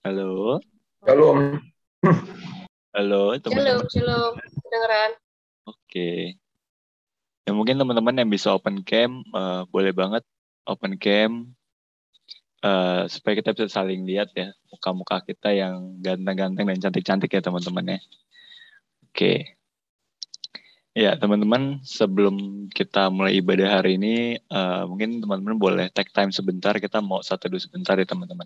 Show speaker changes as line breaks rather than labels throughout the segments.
Halo,
Halo Om.
halo
Shalom,
teman-teman.
shalom. Kedengeran?
Oke, ya mungkin teman-teman yang bisa open cam, boleh banget open cam supaya kita bisa saling lihat ya muka-muka kita yang ganteng-ganteng dan cantik-cantik ya teman-teman ya. Oke, ya teman-teman sebelum kita mulai ibadah hari ini, mungkin teman-teman boleh take time sebentar, kita mau satu dulu sebentar ya teman-teman.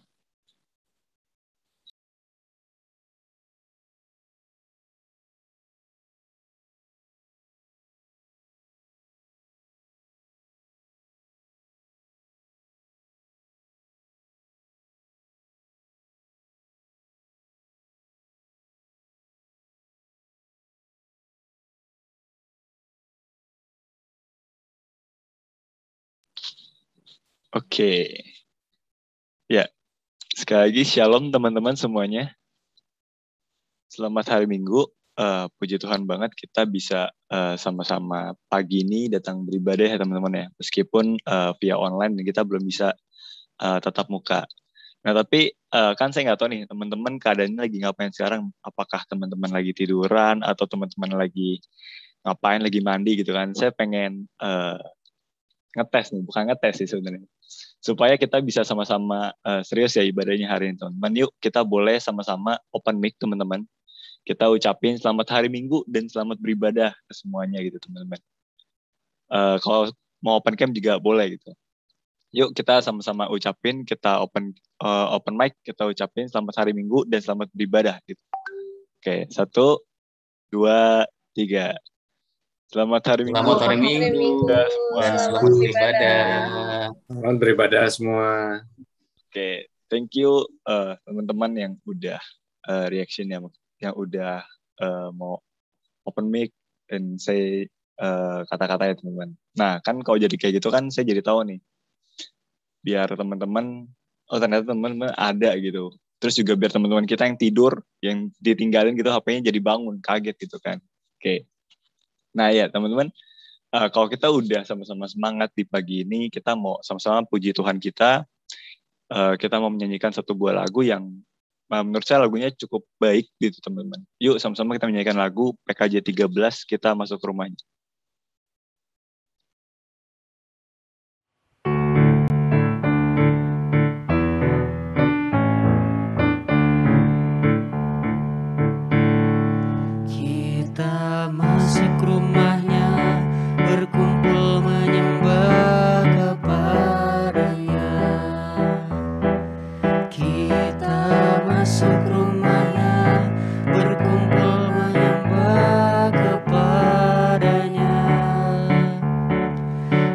Oke, ya sekali lagi shalom teman-teman semuanya. Selamat hari Minggu. Puji Tuhan banget kita bisa sama-sama pagi ini datang beribadah ya teman-teman ya. Meskipun via online dan kita belum bisa tatap muka. Nah tapi kan saya nggak tahu nih teman-teman keadaannya lagi ngapain sekarang. Apakah teman-teman lagi tiduran atau teman-teman lagi ngapain, lagi mandi gitu kan. Saya pengen ngetes nih, bukan ngetes sih sebenarnya. Supaya kita bisa sama-sama serius ya ibadahnya hari ini teman-teman. Yuk kita boleh sama-sama open mic teman-teman. Kita ucapin selamat hari Minggu dan selamat beribadah ke semuanya gitu teman-teman. Kalau mau open cam juga boleh gitu. Yuk kita sama-sama ucapin, kita open mic, kita ucapin selamat hari Minggu dan selamat beribadah gitu. Oke, 1, 2, 3. Selamat hari Minggu.
Selamat hari
Hari
Minggu
Minggu.
dan
Selamat
selamat
beribadah.
beribadah.
Selamat beribadah semua.
Oke, thank you teman-teman yang udah reaction yang udah mau open mic dan saya kata-kata ya teman-teman. Nah kan kalau jadi kayak gitu kan saya jadi tahu nih. Biar teman-teman, oh ternyata teman-teman ada gitu. Terus juga biar teman-teman kita yang tidur, yang ditinggalin gitu HP-nya jadi bangun, kaget gitu kan. Oke. Nah ya teman-teman, kalau kita udah sama-sama semangat di pagi ini, kita mau sama-sama puji Tuhan kita. Kita mau menyanyikan satu buah lagu yang menurut saya lagunya cukup baik gitu teman-teman. Yuk sama-sama kita menyanyikan lagu PKJ 13, kita masuk rumahnya.
Kita masuk rumahnya, berkumpul menyembah kepadanya. Kita masuk rumahnya, berkumpul menyembah kepadanya.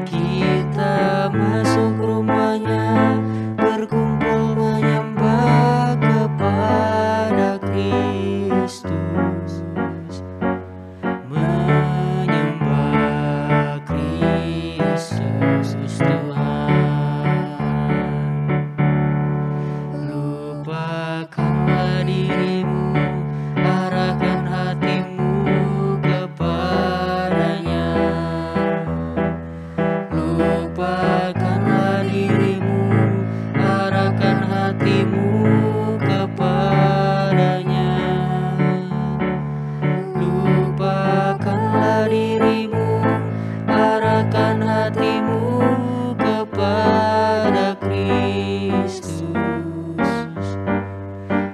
Kita masuk rumahnya, berkumpul menyembah kepada Kristus. Menyembah Kristus Tuhan. Lupakanlah dirimu, arahkan hatimu kepadanya. Lupakanlah dirimu, arahkan hatimu kepadanya. Lupakanlah dirimu, arahkan hatimu kepada Kristus.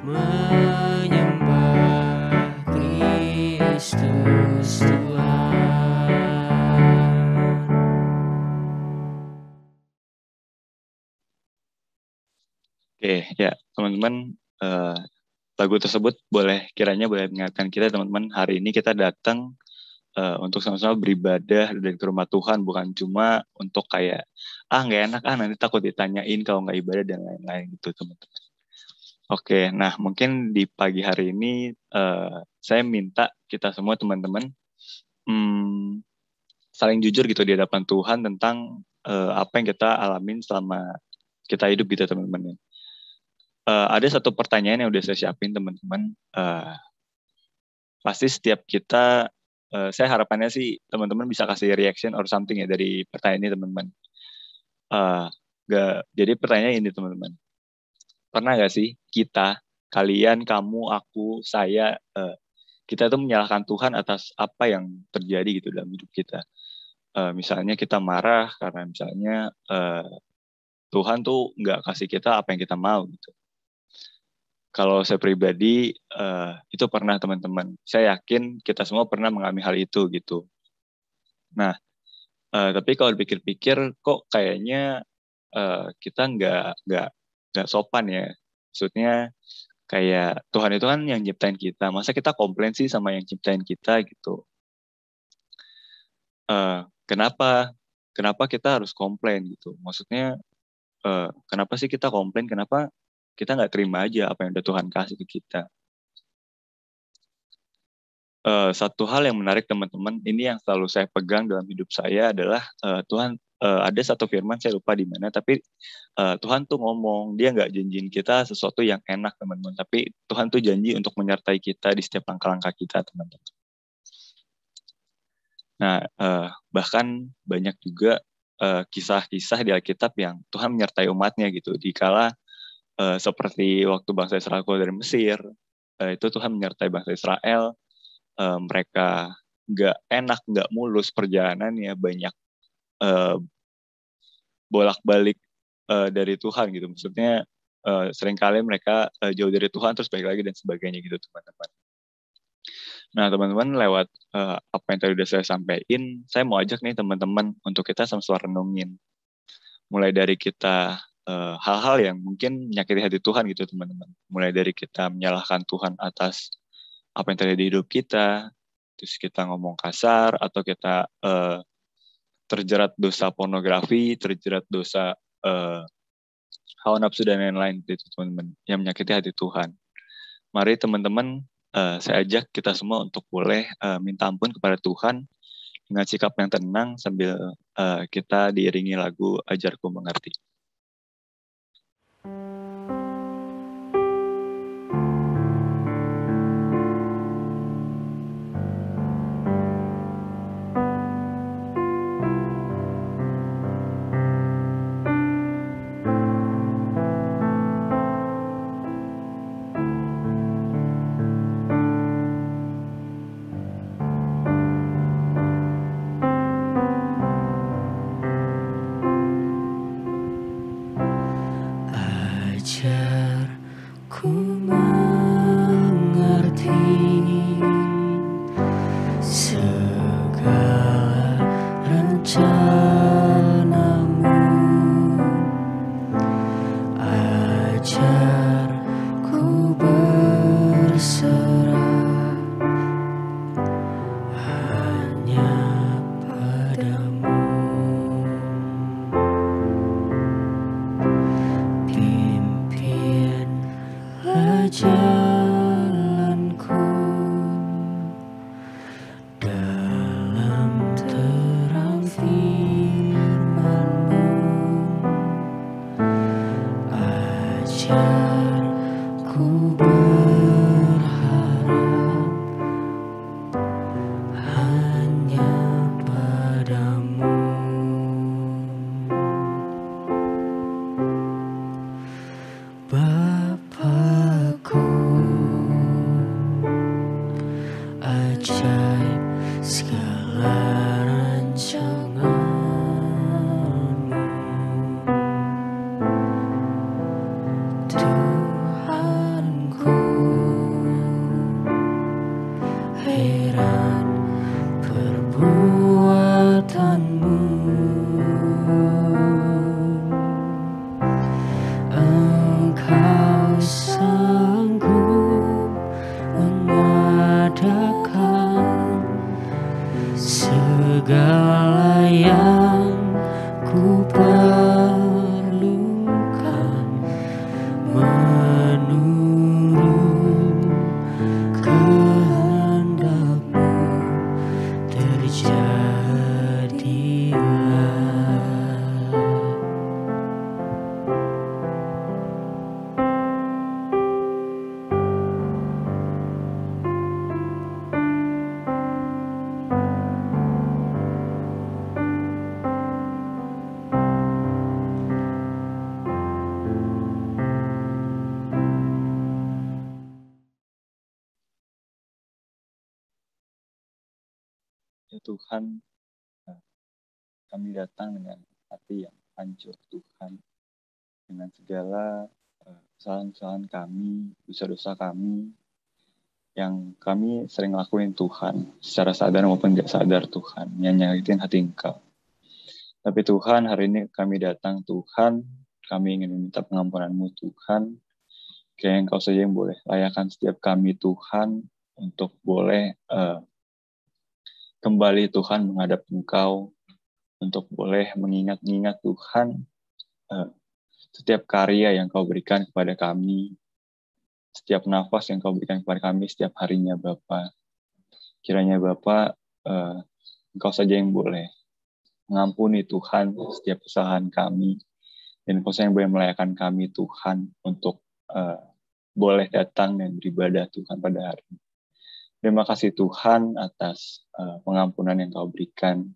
Menyembah Kristus Tuhan.
Oke, ya teman-teman, lagu tersebut kiranya boleh mengingatkan kita teman-teman, hari ini kita datang untuk sama-sama beribadah dan ke rumah Tuhan, bukan cuma untuk kayak nggak enak nanti takut ditanyain kalau nggak ibadah dan lain-lain gitu teman-teman. Oke, nah mungkin di pagi hari ini saya minta kita semua teman-teman saling jujur gitu di hadapan Tuhan tentang apa yang kita alamin selama kita hidup gitu teman-teman. Ada satu pertanyaan yang udah saya siapin teman-teman. Pasti setiap kita, saya harapannya sih teman-teman bisa kasih reaction or something ya dari pertanyaan ini teman-teman. Jadi pertanyaan ini teman-teman. Pernah nggak sih kita kalian, kamu, aku, saya, kita tuh menyalahkan Tuhan atas apa yang terjadi gitu dalam hidup kita. Misalnya kita marah karena misalnya Tuhan tuh nggak kasih kita apa yang kita mau gitu. Kalau saya pribadi itu pernah teman-teman. Saya yakin kita semua pernah mengalami hal itu gitu. Nah, tapi kalau dipikir-pikir kok kayaknya kita nggak sopan ya. Maksudnya kayak Tuhan itu kan yang nyiptain kita. Masa kita komplain sih sama yang nyiptain kita gitu. Kenapa kita harus komplain gitu? Maksudnya kenapa sih kita komplain? Kenapa kita nggak terima aja apa yang udah Tuhan kasih ke kita? Satu hal yang menarik teman-teman, ini yang selalu saya pegang dalam hidup saya adalah Tuhan, ada satu firman saya lupa di mana, tapi Tuhan tuh ngomong, dia nggak janjiin kita sesuatu yang enak teman-teman, tapi Tuhan tuh janji untuk menyertai kita di setiap langkah-langkah kita teman-teman. Nah, bahkan banyak juga kisah-kisah di Alkitab yang Tuhan menyertai umatnya gitu. Dikala seperti waktu bangsa Israel keluar dari Mesir, itu Tuhan menyertai bangsa Israel. Mereka nggak enak, nggak mulus perjalanannya, banyak bolak-balik dari Tuhan gitu. Maksudnya seringkali mereka jauh dari Tuhan terus balik lagi dan sebagainya gitu teman-teman. Nah teman-teman, lewat apa yang tadi udah saya sampaikan, saya mau ajak nih teman-teman untuk kita sama-sama renungin. Mulai dari kita hal-hal yang mungkin menyakiti hati Tuhan gitu teman-teman. Mulai dari kita menyalahkan Tuhan atas apa yang terjadi di hidup kita, terus kita ngomong kasar, atau kita terjerat dosa pornografi, terjerat dosa hawa nafsu dan lain-lain gitu teman-teman, yang menyakiti hati Tuhan. Mari teman-teman, saya ajak kita semua untuk boleh minta ampun kepada Tuhan dengan sikap yang tenang sambil kita diiringi lagu Ajarku Mengerti.
Ajarku mengerti segala rencanamu. Ajarku berserah hanya padamu. Pimpinlah jalanku dalam terang firman-Mu. Ajarku berharap hanya padamu. Bapakku, ajaib segala rancangan-Mu. Tuhanku, heran perbuatan-Mu. Engkau sanggup mengadakan segala yang ku perlukan menurut kehendak-Mu. Terjadilah.
Ya Tuhan, kami datang dengan hati yang hancur Tuhan, dengan segala kesalahan-kesalahan kami, dosa-dosa kami, yang kami sering lakuin Tuhan, secara sadar maupun tidak sadar Tuhan, yang nyakitin hati Engkau. Tapi Tuhan, hari ini kami datang Tuhan, kami ingin meminta pengampunan-Mu Tuhan, kiranya Engkau saja yang boleh layakan setiap kami Tuhan, untuk boleh kembali Tuhan menghadap Engkau, untuk boleh mengingat-ingat Tuhan, setiap karya yang Kau berikan kepada kami, setiap nafas yang Kau berikan kepada kami setiap harinya Bapa. Kiranya Bapa, Engkau saja yang boleh mengampuni Tuhan setiap kesalahan kami, dan Engkau saja yang boleh melayakan kami Tuhan untuk boleh datang dan beribadah Tuhan pada hari ini. Terima kasih Tuhan atas pengampunan yang Kau berikan.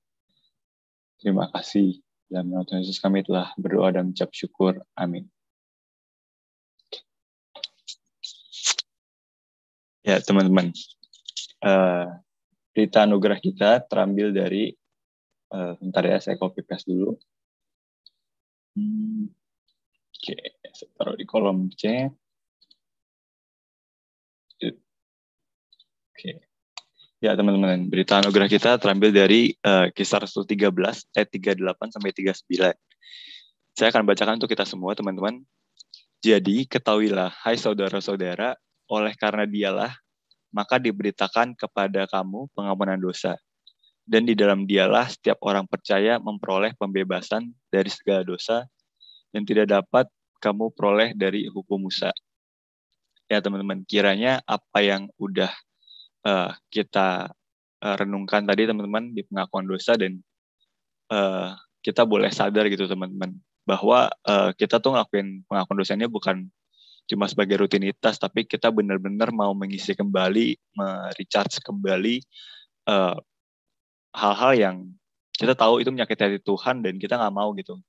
Terima kasih. Dalam nama Tuhan Yesus kami telah berdoa dan mengucap syukur. Amin. Ya teman-teman, berita anugerah kita terambil dari, bentar ya, saya copy paste dulu. Oke, saya taruh di kolom C. Oke. Ya teman-teman, berita anugerah kita terambil dari Kisah Rasul 13 ayat 38 sampai 39. Saya akan bacakan untuk kita semua teman-teman. Jadi ketahuilah, hai saudara-saudara, oleh karena Dialah maka diberitakan kepada kamu pengampunan dosa. Dan di dalam Dialah setiap orang percaya memperoleh pembebasan dari segala dosa yang tidak dapat kamu peroleh dari hukum Musa. Ya teman-teman, kiranya apa yang udah kita renungkan tadi teman-teman di pengakuan dosa, dan kita boleh sadar gitu teman-teman, bahwa kita tuh ngelakuin pengakuan dosanya bukan cuma sebagai rutinitas, tapi kita benar-benar mau mengisi kembali, recharge kembali hal-hal yang kita tahu itu menyakiti hati Tuhan, dan kita nggak mau gitu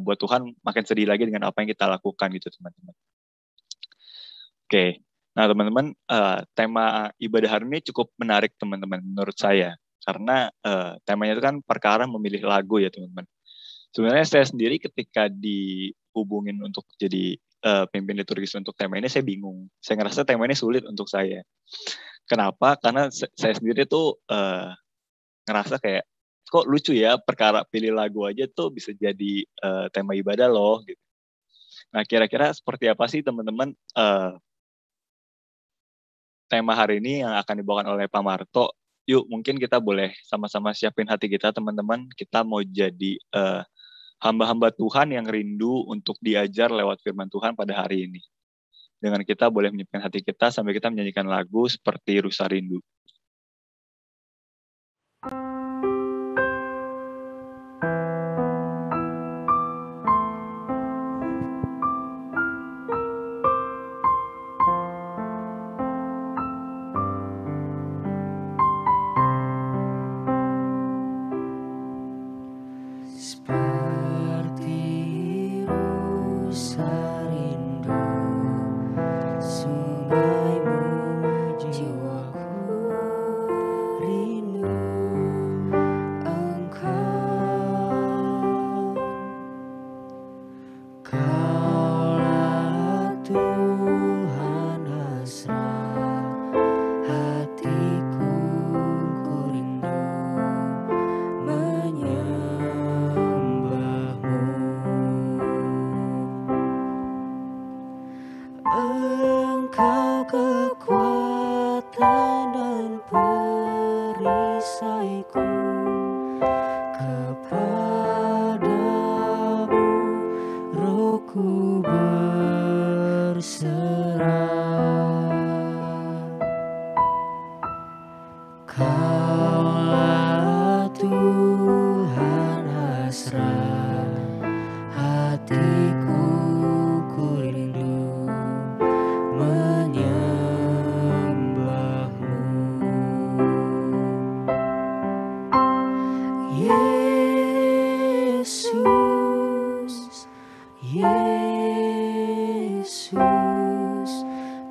buat Tuhan makin sedih lagi dengan apa yang kita lakukan gitu teman-teman. Oke. Nah teman-teman, tema ibadah hari ini cukup menarik teman-teman menurut saya, karena temanya itu kan perkara memilih lagu ya teman-teman. Sebenarnya saya sendiri ketika dihubungin untuk jadi pimpin liturgis untuk tema ini, saya bingung. Saya ngerasa tema ini sulit untuk saya. Kenapa? Karena saya sendiri tuh ngerasa kayak, kok lucu ya, perkara pilih lagu aja tuh bisa jadi tema ibadah loh. Gitu. Nah kira-kira seperti apa sih teman-teman tema hari ini yang akan dibawakan oleh Pak Marto? Yuk mungkin kita boleh sama-sama siapin hati kita teman-teman. Kita mau jadi hamba-hamba Tuhan yang rindu untuk diajar lewat firman Tuhan pada hari ini. Dengan kita boleh menyiapkan hati kita sampai kita menyanyikan lagu seperti Rusa Rindu.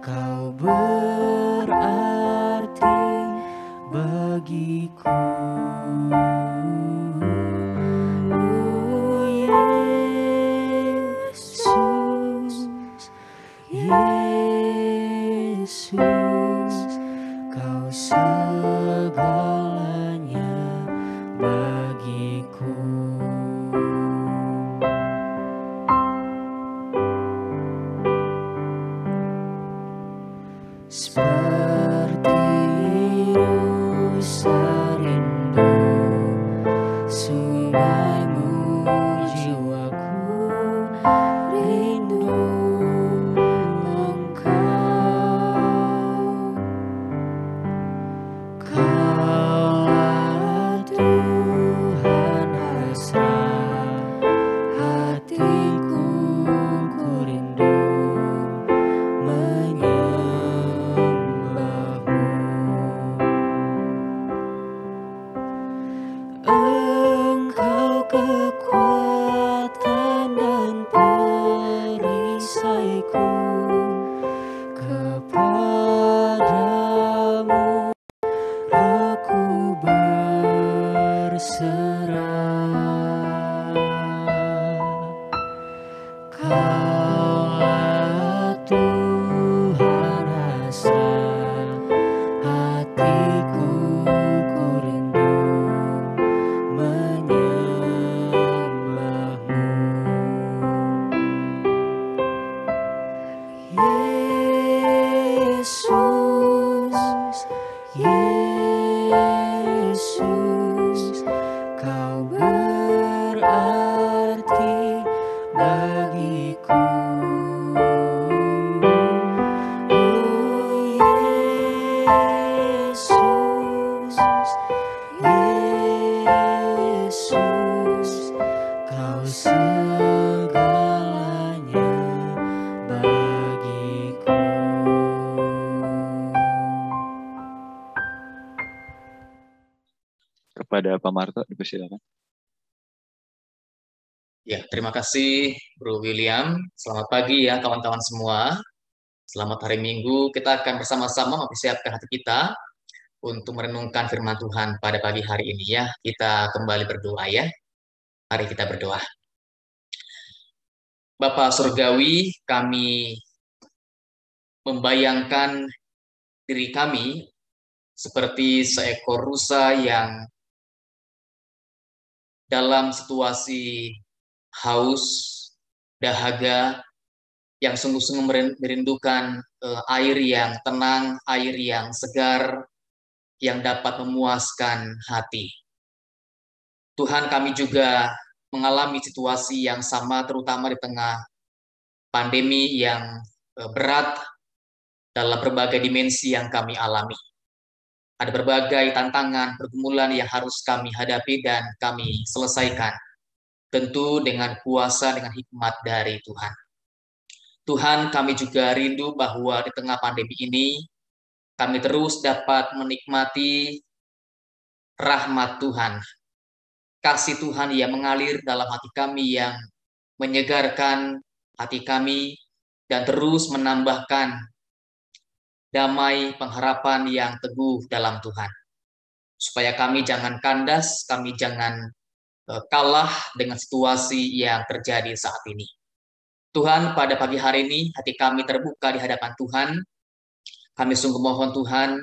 Kau berarti bagiku. Yesus, Kau segalanya bagiku. Seperti rusa rindu sungaimu, jiwaku rindu Engkau. Kaulah Tuhan hasrat hatiku, ku rindu menyembahmu. Engkau kekuatan dan perisaiku, kepadamu Rohku berserah. Kaulah Tuhan hasrat hatiku, ku rindu menyembahmu. Yesus, Yesus, Kau berarti bagiku. Oh Yesus, Yesus, Kau segalanya bagiku.
Kepada Pak Marto, dipersilakan.
Ya, terima kasih Bro William. Selamat pagi ya kawan-kawan semua. Selamat hari Minggu. Kita akan bersama-sama mempersiapkan hati kita untuk merenungkan firman Tuhan pada pagi hari ini ya. Kita kembali berdoa ya. Mari kita berdoa. Bapa Surgawi, kami membayangkan diri kami seperti seekor rusa yang dalam situasi haus, dahaga, yang sungguh-sungguh merindukan air yang tenang, air yang segar, yang dapat memuaskan hati. Tuhan, kami juga mengalami situasi yang sama, terutama di tengah pandemi yang berat dalam berbagai dimensi yang kami alami. Ada berbagai tantangan, pergumulan yang harus kami hadapi dan kami selesaikan. Tentu dengan kuasa, dengan hikmat dari Tuhan. Tuhan, kami juga rindu bahwa di tengah pandemi ini, kami terus dapat menikmati rahmat Tuhan. Kasih Tuhan yang mengalir dalam hati kami, yang menyegarkan hati kami, dan terus menambahkan damai pengharapan yang teguh dalam Tuhan. Supaya kami jangan kandas, kami jangan kalah dengan situasi yang terjadi saat ini. Tuhan, pada pagi hari ini hati kami terbuka di hadapan Tuhan. Kami sungguh mohon Tuhan,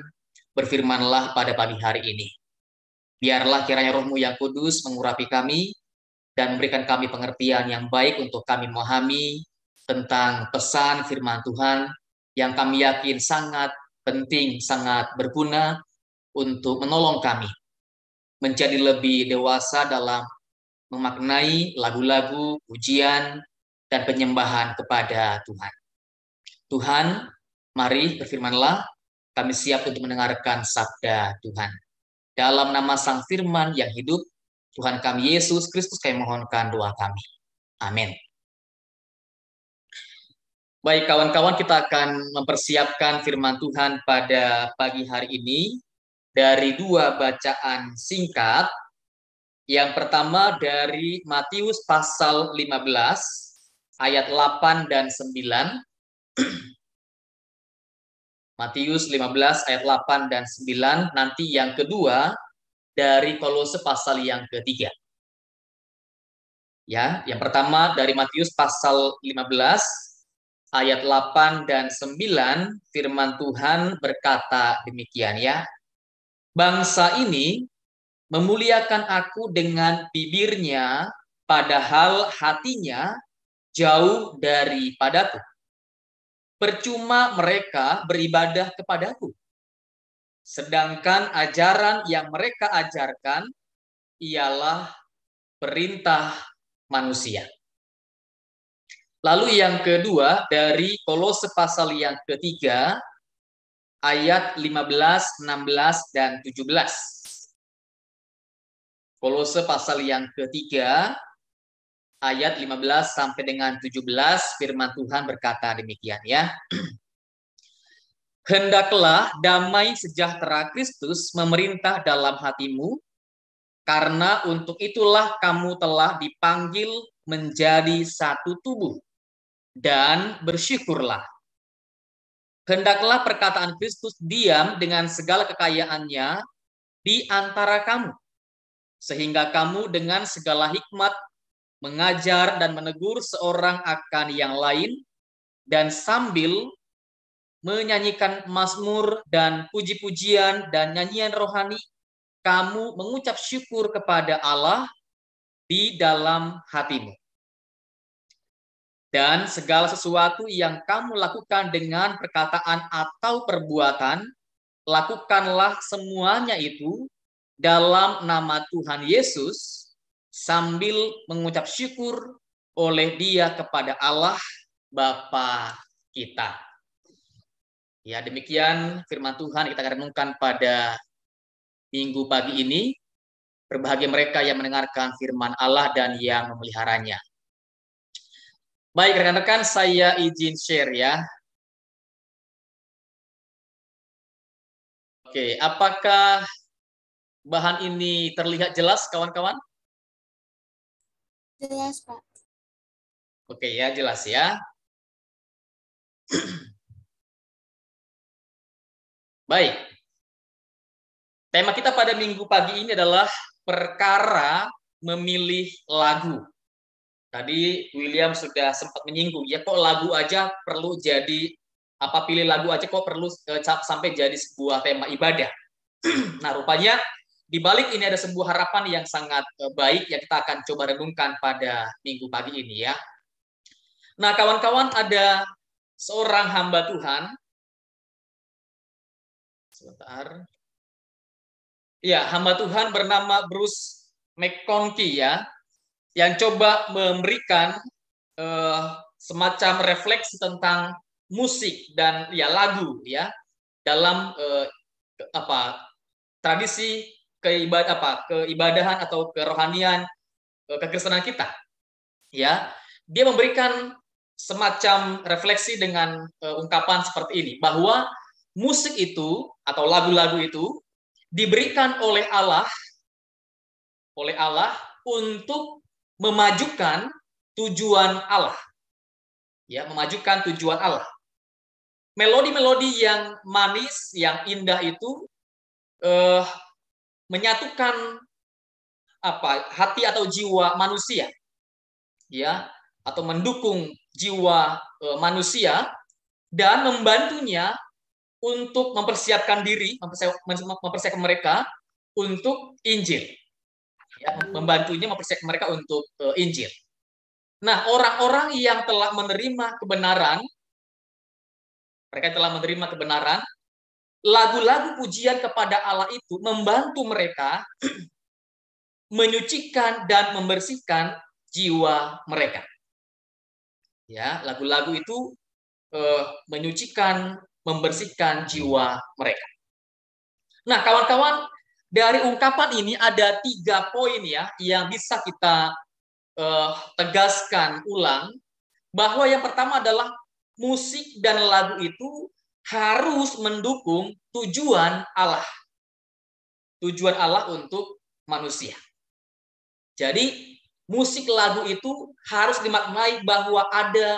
berfirmanlah pada pagi hari ini. Biarlah kiranya Roh-Mu yang kudus mengurapi kami dan memberikan kami pengertian yang baik untuk kami memahami tentang pesan firman Tuhan yang kami yakin sangat penting, sangat berguna untuk menolong kami menjadi lebih dewasa dalam memaknai lagu-lagu, pujian, dan penyembahan kepada Tuhan. Tuhan, mari berfirmanlah, kami siap untuk mendengarkan sabda Tuhan. Dalam nama Sang Firman yang hidup, Tuhan kami Yesus Kristus, kami mohonkan doa kami. Amin. Baik kawan-kawan, kita akan mempersiapkan firman Tuhan pada pagi hari ini dari dua bacaan singkat. Yang pertama dari Matius pasal 15 ayat 8 dan 9. Matius 15 ayat 8 dan 9. Nanti yang kedua dari Kolose pasal yang ketiga. Ya, yang pertama dari Matius pasal 15 ayat 8 dan 9, firman Tuhan berkata demikian ya. Bangsa ini memuliakan aku dengan bibirnya, padahal hatinya jauh daripadaku. Percuma mereka beribadah kepadaku. Sedangkan ajaran yang mereka ajarkan ialah perintah manusia. Lalu yang kedua dari Kolose pasal yang ketiga, ayat 15, 16, dan 17. Kolose pasal yang ketiga, ayat 15 sampai dengan 17, firman Tuhan berkata demikian ya. Hendaklah damai sejahtera Kristus memerintah dalam hatimu, karena untuk itulah kamu telah dipanggil menjadi satu tubuh, dan bersyukurlah. Hendaklah perkataan Kristus diam dengan segala kekayaannya di antara kamu, sehingga kamu dengan segala hikmat mengajar dan menegur seorang akan yang lain, dan sambil menyanyikan mazmur dan puji-pujian dan nyanyian rohani, kamu mengucap syukur kepada Allah di dalam hatimu. Dan segala sesuatu yang kamu lakukan dengan perkataan atau perbuatan, lakukanlah semuanya itu dalam nama Tuhan Yesus, sambil mengucap syukur oleh Dia kepada Allah Bapa kita. Ya, demikian firman Tuhan kita akan renungkan pada minggu pagi ini. Berbahagia mereka yang mendengarkan firman Allah dan yang memeliharanya. Baik rekan-rekan, saya izin share ya. Oke, apakah bahan ini terlihat jelas kawan-kawan?
Jelas, Pak.
Oke ya, jelas ya. Baik. Tema kita pada minggu pagi ini adalah perkara memilih lagu. Tadi William sudah sempat menyinggung, ya kok lagu aja perlu jadi, pilih lagu aja kok perlu sampai jadi sebuah tema ibadah. Nah, rupanya di balik ini ada sebuah harapan yang sangat baik yang kita akan coba renungkan pada minggu pagi ini ya. Nah, kawan-kawan, ada seorang hamba Tuhan. Sebentar. Ya, hamba Tuhan bernama Bruce McConkie ya, yang coba memberikan semacam refleksi tentang musik dan ya lagu ya dalam tradisi keibadahan atau kerohanian kekristenan kita. Ya, dia memberikan semacam refleksi dengan ungkapan seperti ini, bahwa musik itu atau lagu-lagu itu diberikan oleh Allah untuk memajukan tujuan Allah. Ya, memajukan tujuan Allah. Melodi-melodi yang manis, yang indah itu menyatukan hati atau jiwa manusia. Ya, atau mendukung jiwa manusia dan membantunya untuk mempersiapkan diri, mempersiapkan mereka untuk Injil. Ya, membantunya mempersiapkan mereka untuk Injil. Nah, orang-orang yang telah menerima kebenaran, lagu-lagu pujian kepada Allah itu membantu mereka menyucikan dan membersihkan jiwa mereka. Ya, lagu-lagu itu menyucikan, membersihkan jiwa mereka. Nah, kawan-kawan, dari ungkapan ini ada 3 poin ya yang bisa kita tegaskan ulang, bahwa yang pertama adalah musik dan lagu itu harus mendukung tujuan Allah. Tujuan Allah untuk manusia. Jadi, musik lagu itu harus dimaknai bahwa ada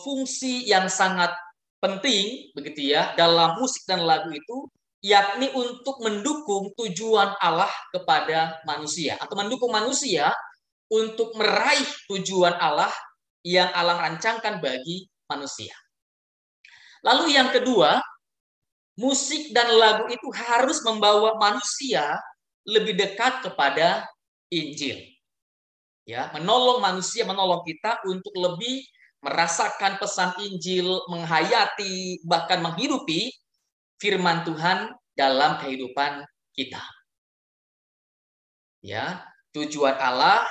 fungsi yang sangat penting begitu ya dalam musik dan lagu itu, yakni untuk mendukung tujuan Allah kepada manusia atau mendukung manusia untuk meraih tujuan Allah yang Allah rancangkan bagi manusia. Lalu yang kedua, musik dan lagu itu harus membawa manusia lebih dekat kepada Injil. Ya, menolong manusia, menolong kita untuk lebih merasakan pesan Injil, menghayati, bahkan menghidupi firman Tuhan dalam kehidupan kita. Ya, tujuan Allah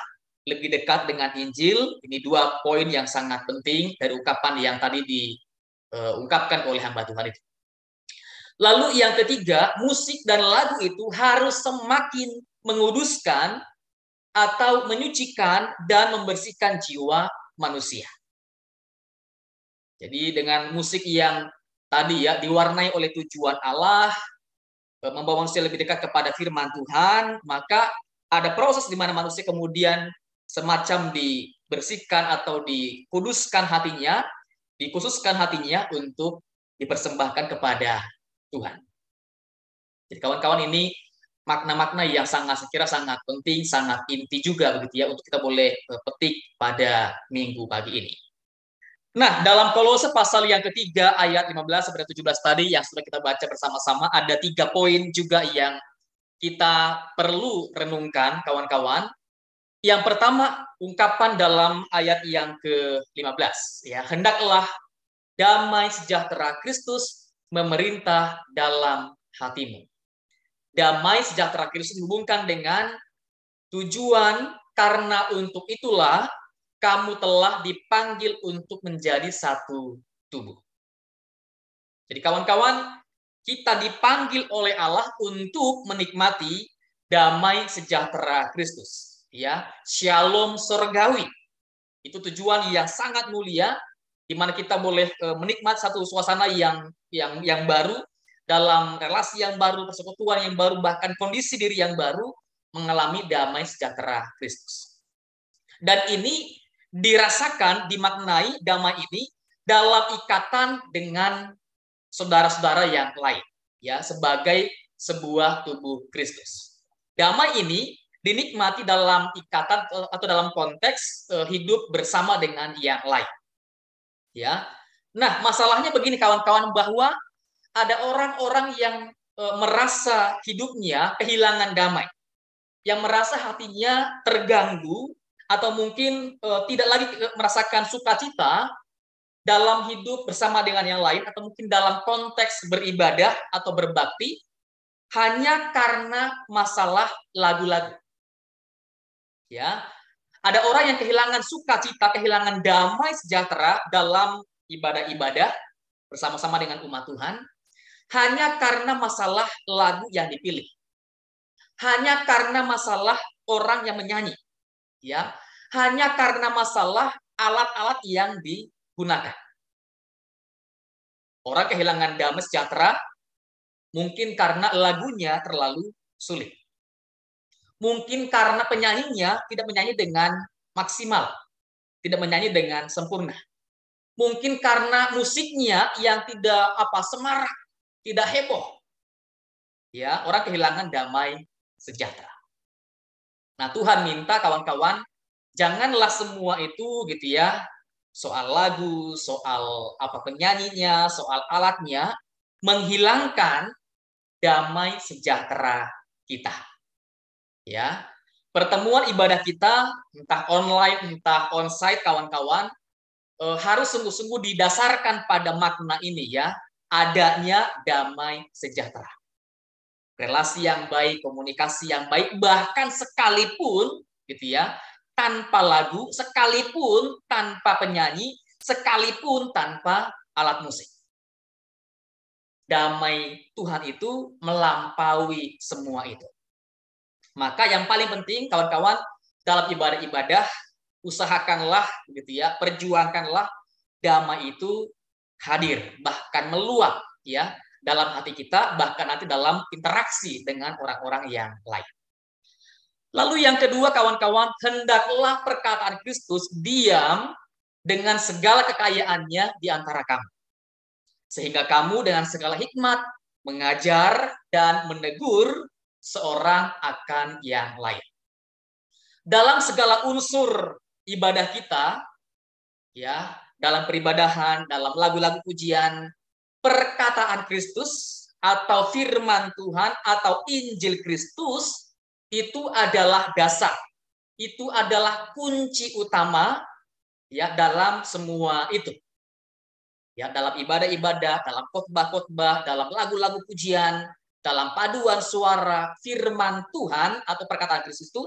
lebih dekat dengan Injil. Ini 2 poin yang sangat penting dari ungkapan yang tadi diungkapkan oleh hamba Tuhan itu. Lalu yang ketiga, musik dan lagu itu harus semakin menguduskan atau menyucikan dan membersihkan jiwa manusia. Jadi dengan musik yang tadi ya diwarnai oleh tujuan Allah, membawa manusia lebih dekat kepada firman Tuhan, maka ada proses di mana manusia kemudian semacam dibersihkan atau dikuduskan hatinya, dikhususkan hatinya untuk dipersembahkan kepada Tuhan. Jadi kawan-kawan, ini makna-makna yang sangat sekira sangat penting, sangat inti juga begitu ya untuk kita boleh petik pada minggu pagi ini. Nah, dalam Kolose pasal yang ketiga ayat 15 sampai 17 tadi yang sudah kita baca bersama-sama, ada 3 poin juga yang kita perlu renungkan kawan-kawan. Yang pertama, ungkapan dalam ayat yang ke-15 ya, hendaklah damai sejahtera Kristus memerintah dalam hatimu. Damai sejahtera Kristus dihubungkan dengan tujuan, karena untuk itulah kamu telah dipanggil untuk menjadi satu tubuh. Jadi kawan-kawan, kita dipanggil oleh Allah untuk menikmati damai sejahtera Kristus. Ya, shalom surgawi. Itu tujuan yang sangat mulia, di mana kita boleh menikmati satu suasana yang baru, dalam relasi yang baru, persekutuan yang baru, bahkan kondisi diri yang baru, mengalami damai sejahtera Kristus. Dan ini dirasakan, dimaknai damai ini dalam ikatan dengan saudara-saudara yang lain, ya, sebagai sebuah tubuh Kristus. Damai ini dinikmati dalam ikatan atau dalam konteks hidup bersama dengan yang lain. Ya. Nah, masalahnya begini kawan-kawan, bahwa ada orang-orang yang merasa hidupnya kehilangan damai, yang merasa hatinya terganggu atau mungkin tidak lagi merasakan sukacita dalam hidup bersama dengan yang lain, atau mungkin dalam konteks beribadah atau berbakti, hanya karena masalah lagu-lagu. Ya, ada orang yang kehilangan sukacita, kehilangan damai sejahtera dalam ibadah-ibadah bersama-sama dengan umat Tuhan, hanya karena masalah lagu yang dipilih, hanya karena masalah orang yang menyanyi, ya, hanya karena masalah alat-alat yang digunakan. Orang kehilangan damai sejahtera mungkin karena lagunya terlalu sulit. Mungkin karena penyanyinya tidak menyanyi dengan maksimal, tidak menyanyi dengan sempurna. Mungkin karena musiknya yang tidak semarak, tidak heboh. Ya, orang kehilangan damai sejahtera. Nah, Tuhan minta kawan-kawan, janganlah semua itu gitu ya, soal lagu, soal penyanyinya, soal alatnya, menghilangkan damai sejahtera kita. Ya, pertemuan ibadah kita, entah online, entah onsite kawan-kawan, harus sungguh-sungguh didasarkan pada makna ini ya, adanya damai sejahtera. Relasi yang baik, komunikasi yang baik, bahkan sekalipun gitu ya, tanpa lagu, sekalipun tanpa penyanyi, sekalipun tanpa alat musik. Damai Tuhan itu melampaui semua itu. Maka yang paling penting kawan-kawan, dalam ibadah-ibadah, usahakanlah gitu ya, perjuangkanlah damai itu hadir, bahkan meluap ya dalam hati kita, bahkan nanti dalam interaksi dengan orang-orang yang lain. Lalu yang kedua kawan-kawan, hendaklah perkataan Kristus diam dengan segala kekayaannya di antara kamu, sehingga kamu dengan segala hikmat mengajar dan menegur seorang akan yang lain. Dalam segala unsur ibadah kita, ya, dalam peribadahan, dalam lagu-lagu pujian, perkataan Kristus atau firman Tuhan atau Injil Kristus itu adalah dasar. Itu adalah kunci utama ya dalam semua itu. Ya, dalam ibadah-ibadah, dalam khotbah-khotbah, dalam lagu-lagu pujian, dalam paduan suara firman Tuhan atau perkataan Kristus itu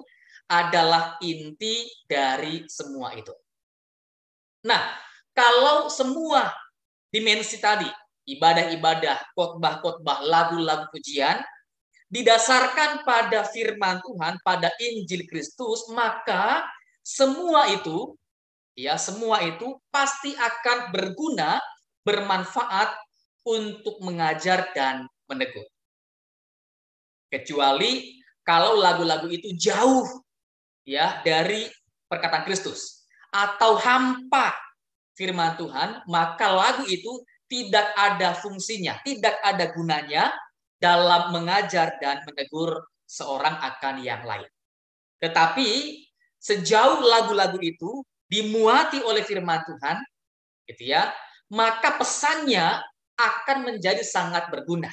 adalah inti dari semua itu. Nah, kalau semua dimensi tadi, ibadah-ibadah, khotbah-khotbah, lagu-lagu pujian, didasarkan pada firman Tuhan, pada Injil Kristus, maka semua itu, ya semua itu pasti akan berguna, bermanfaat untuk mengajar dan menegur. Kecuali kalau lagu-lagu itu jauh ya dari perkataan Kristus atau hampa firman Tuhan, maka lagu itu tidak ada fungsinya, tidak ada gunanya dalam mengajar dan menegur seorang akan yang lain. Tetapi sejauh lagu-lagu itu dimuati oleh firman Tuhan, gitu ya, maka pesannya akan menjadi sangat berguna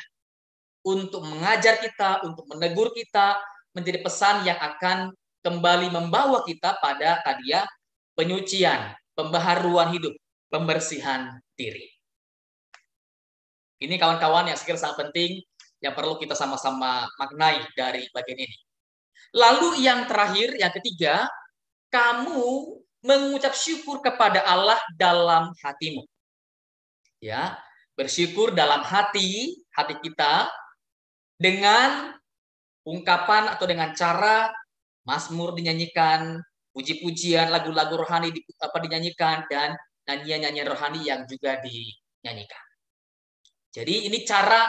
untuk mengajar kita, untuk menegur kita, menjadi pesan yang akan kembali membawa kita pada tadi ya penyucian, pembaharuan hidup, pembersihan diri. Ini kawan-kawan yang sekiranya sangat penting yang perlu kita sama-sama maknai dari bagian ini. Lalu yang terakhir, yang ketiga, kamu mengucap syukur kepada Allah dalam hatimu. Ya, bersyukur dalam hati kita dengan ungkapan atau dengan cara mazmur dinyanyikan, puji-pujian, lagu-lagu rohani dinyanyikan, dan nyanyian-nyanyian rohani yang juga dinyanyikan. Jadi ini cara,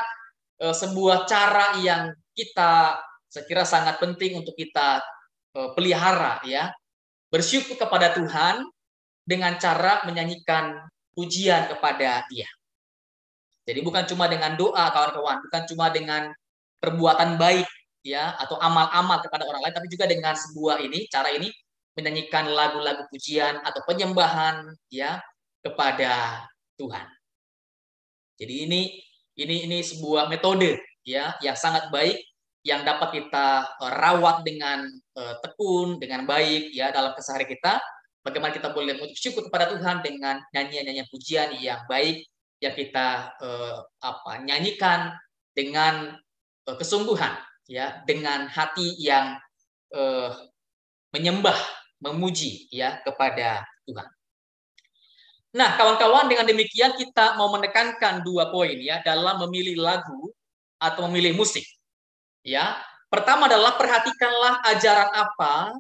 sebuah cara yang kita saya kira sangat penting untuk kita pelihara ya. Bersyukur kepada Tuhan dengan cara menyanyikan pujian kepada Dia. Jadi bukan cuma dengan doa kawan-kawan, bukan cuma dengan perbuatan baik ya atau amal-amal kepada orang lain, tapi juga dengan sebuah cara ini menyanyikan lagu-lagu pujian atau penyembahan ya kepada Tuhan. Jadi ini sebuah metode ya yang sangat baik yang dapat kita rawat dengan tekun, dengan baik ya dalam keseharian kita. Bagaimana kita boleh mengucap syukur kepada Tuhan dengan nyanyian-nyanyian pujian yang baik yang kita nyanyikan dengan kesungguhan ya, dengan hati yang menyembah, memuji ya kepada Tuhan. Nah, kawan-kawan, dengan demikian kita mau menekankan 2 poin ya dalam memilih lagu atau memilih musik. Ya, pertama adalah perhatikanlah ajaran apa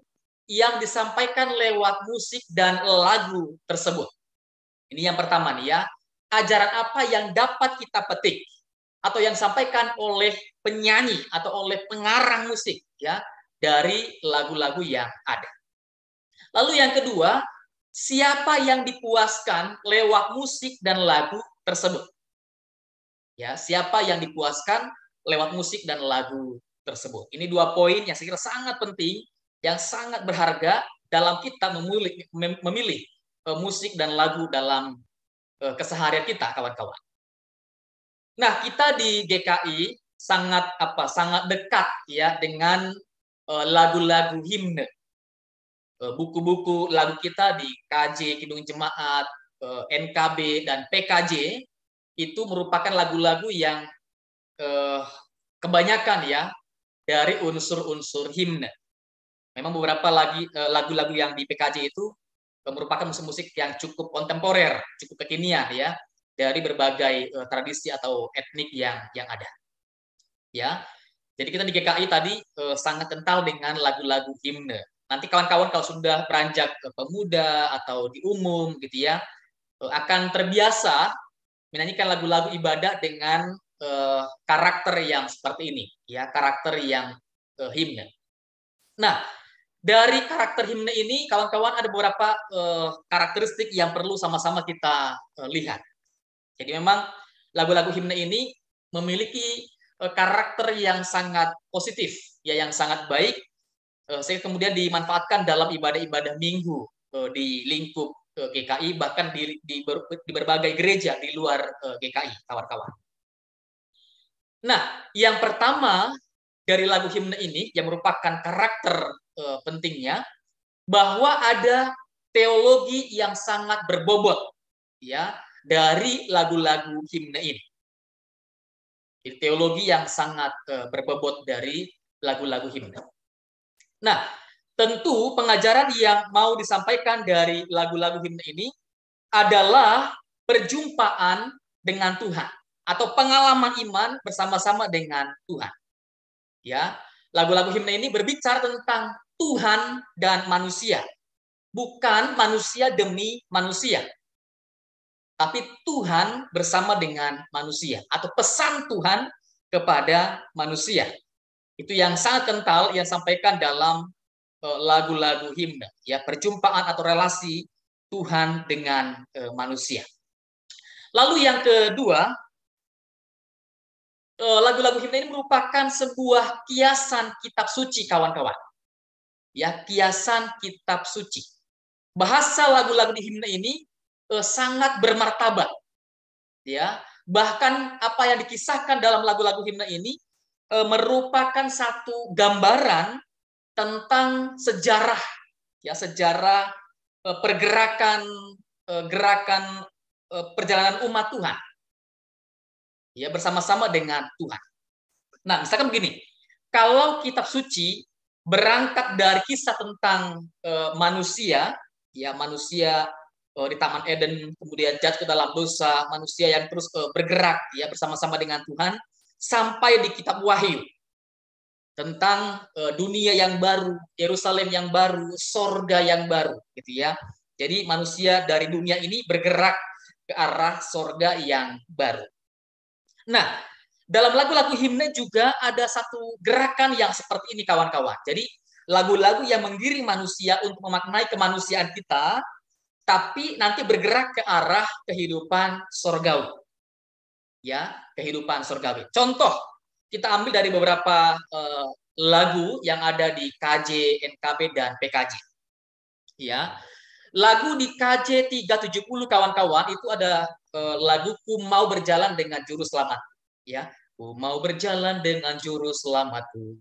yang disampaikan lewat musik dan lagu tersebut. Ini yang pertama nih ya. Ajaran apa yang dapat kita petik atau yang disampaikan oleh penyanyi atau oleh pengarang musik ya dari lagu-lagu yang ada. Lalu yang kedua, siapa yang dipuaskan lewat musik dan lagu tersebut? Ya, siapa yang dipuaskan lewat musik dan lagu tersebut? Ini 2 poin yang saya kira sangat penting, yang sangat berharga dalam kita memilih musik dan lagu dalam keseharian kita, kawan-kawan. Nah, kita di GKI sangat dekat ya dengan lagu-lagu himne. Buku-buku lagu kita di KJ, Kidung Jemaat, NKB dan PKJ itu merupakan lagu-lagu yang kebanyakan ya dari unsur-unsur himne. Memang beberapa lagu-lagu yang di PKJ itu merupakan musik-musik yang cukup kontemporer, cukup kekinian ya dari berbagai tradisi atau etnik yang ada. Ya. Jadi kita di GKI tadi sangat kental dengan lagu-lagu himne. Nanti kawan-kawan kalau sudah beranjak ke pemuda atau di umum gitu ya, akan terbiasa menyanyikan lagu-lagu ibadah dengan karakter yang seperti ini, ya, karakter yang himne. Nah, dari karakter himne ini, kawan-kawan ada beberapa karakteristik yang perlu sama-sama kita lihat. Jadi memang lagu-lagu himne ini memiliki karakter yang sangat positif, ya, yang sangat baik. Saya kemudian dimanfaatkan dalam ibadah-ibadah minggu di lingkup GKI, bahkan di berbagai gereja di luar GKI, kawan-kawan. Nah, yang pertama dari lagu himne ini yang merupakan karakter pentingnya, bahwa ada teologi yang sangat berbobot ya dari lagu-lagu himne ini. Jadi, teologi yang sangat berbobot dari lagu-lagu himne. Nah, tentu pengajaran yang mau disampaikan dari lagu-lagu himne ini adalah perjumpaan dengan Tuhan atau pengalaman iman bersama-sama dengan Tuhan. Ya, lagu-lagu himne ini berbicara tentang Tuhan dan manusia, bukan manusia demi manusia, tapi Tuhan bersama dengan manusia atau pesan Tuhan kepada manusia. Itu yang sangat kental yang sampaikan dalam lagu-lagu himne, ya, perjumpaan atau relasi Tuhan dengan manusia. Lalu yang kedua, lagu-lagu himne ini merupakan sebuah kiasan kitab suci, kawan-kawan. Ya, kiasan kitab suci. Bahasa lagu-lagu di himne ini sangat bermartabat. Ya, bahkan apa yang dikisahkan dalam lagu-lagu himne ini merupakan satu gambaran tentang sejarah, ya, sejarah pergerakan gerakan perjalanan umat Tuhan, ya, bersama-sama dengan Tuhan. Nah, misalkan begini, kalau kitab suci berangkat dari kisah tentang manusia, ya, manusia di Taman Eden, kemudian jatuh ke dalam dosa, manusia yang terus bergerak, ya, bersama-sama dengan Tuhan, sampai di kitab Wahyu tentang dunia yang baru, Yerusalem yang baru, sorga yang baru, gitu ya. Jadi manusia dari dunia ini bergerak ke arah sorga yang baru. Nah, dalam lagu-lagu himne juga ada satu gerakan yang seperti ini, kawan-kawan. Jadi lagu-lagu yang menggiring manusia untuk memaknai kemanusiaan kita, tapi nanti bergerak ke arah kehidupan sorgawi. Ya, kehidupan sorgawi. Contoh, kita ambil dari beberapa lagu yang ada di KJ, NKB, dan PKJ. Ya, lagu di KJ 370, kawan-kawan, itu ada lagu Ku Mau Berjalan Dengan Juru Selamat. Ya, ku mau berjalan dengan juru selamatku.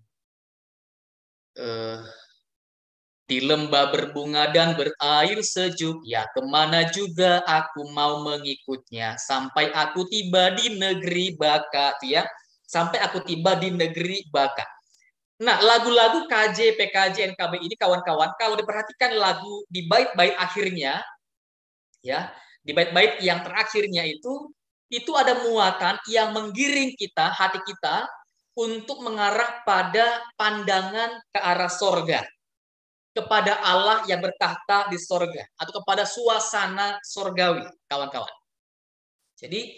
Di lembah berbunga dan berair sejuk, ya kemana juga aku mau mengikutnya, sampai aku tiba di negeri Baka, ya, sampai aku tiba di negeri Baka. Nah, lagu-lagu KJ, PKJ, NKB ini, kawan-kawan, kalau diperhatikan lagu di bait-bait akhirnya, ya, di bait-bait yang terakhirnya itu ada muatan yang menggiring kita, hati kita, untuk mengarah pada pandangan ke arah sorga, kepada Allah yang bertahta di sorga, atau kepada suasana sorgawi, kawan-kawan. Jadi,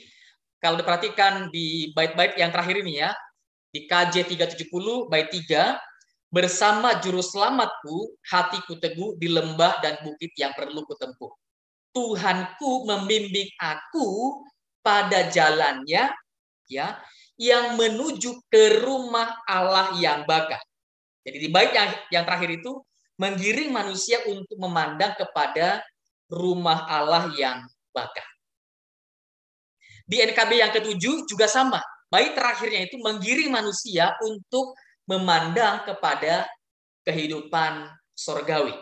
kalau diperhatikan di bait-bait yang terakhir ini, ya, di KJ 370, bait 3, bersama juru selamatku, hatiku teguh di lembah dan bukit yang perlu kutempuh. Tuhanku membimbing aku pada jalannya, ya, yang menuju ke rumah Allah yang baka. Jadi di bait yang terakhir itu menggiring manusia untuk memandang kepada rumah Allah yang baka. Di NKB yang ke-7 juga sama. Bait terakhirnya itu menggiring manusia untuk memandang kepada kehidupan sorgawi.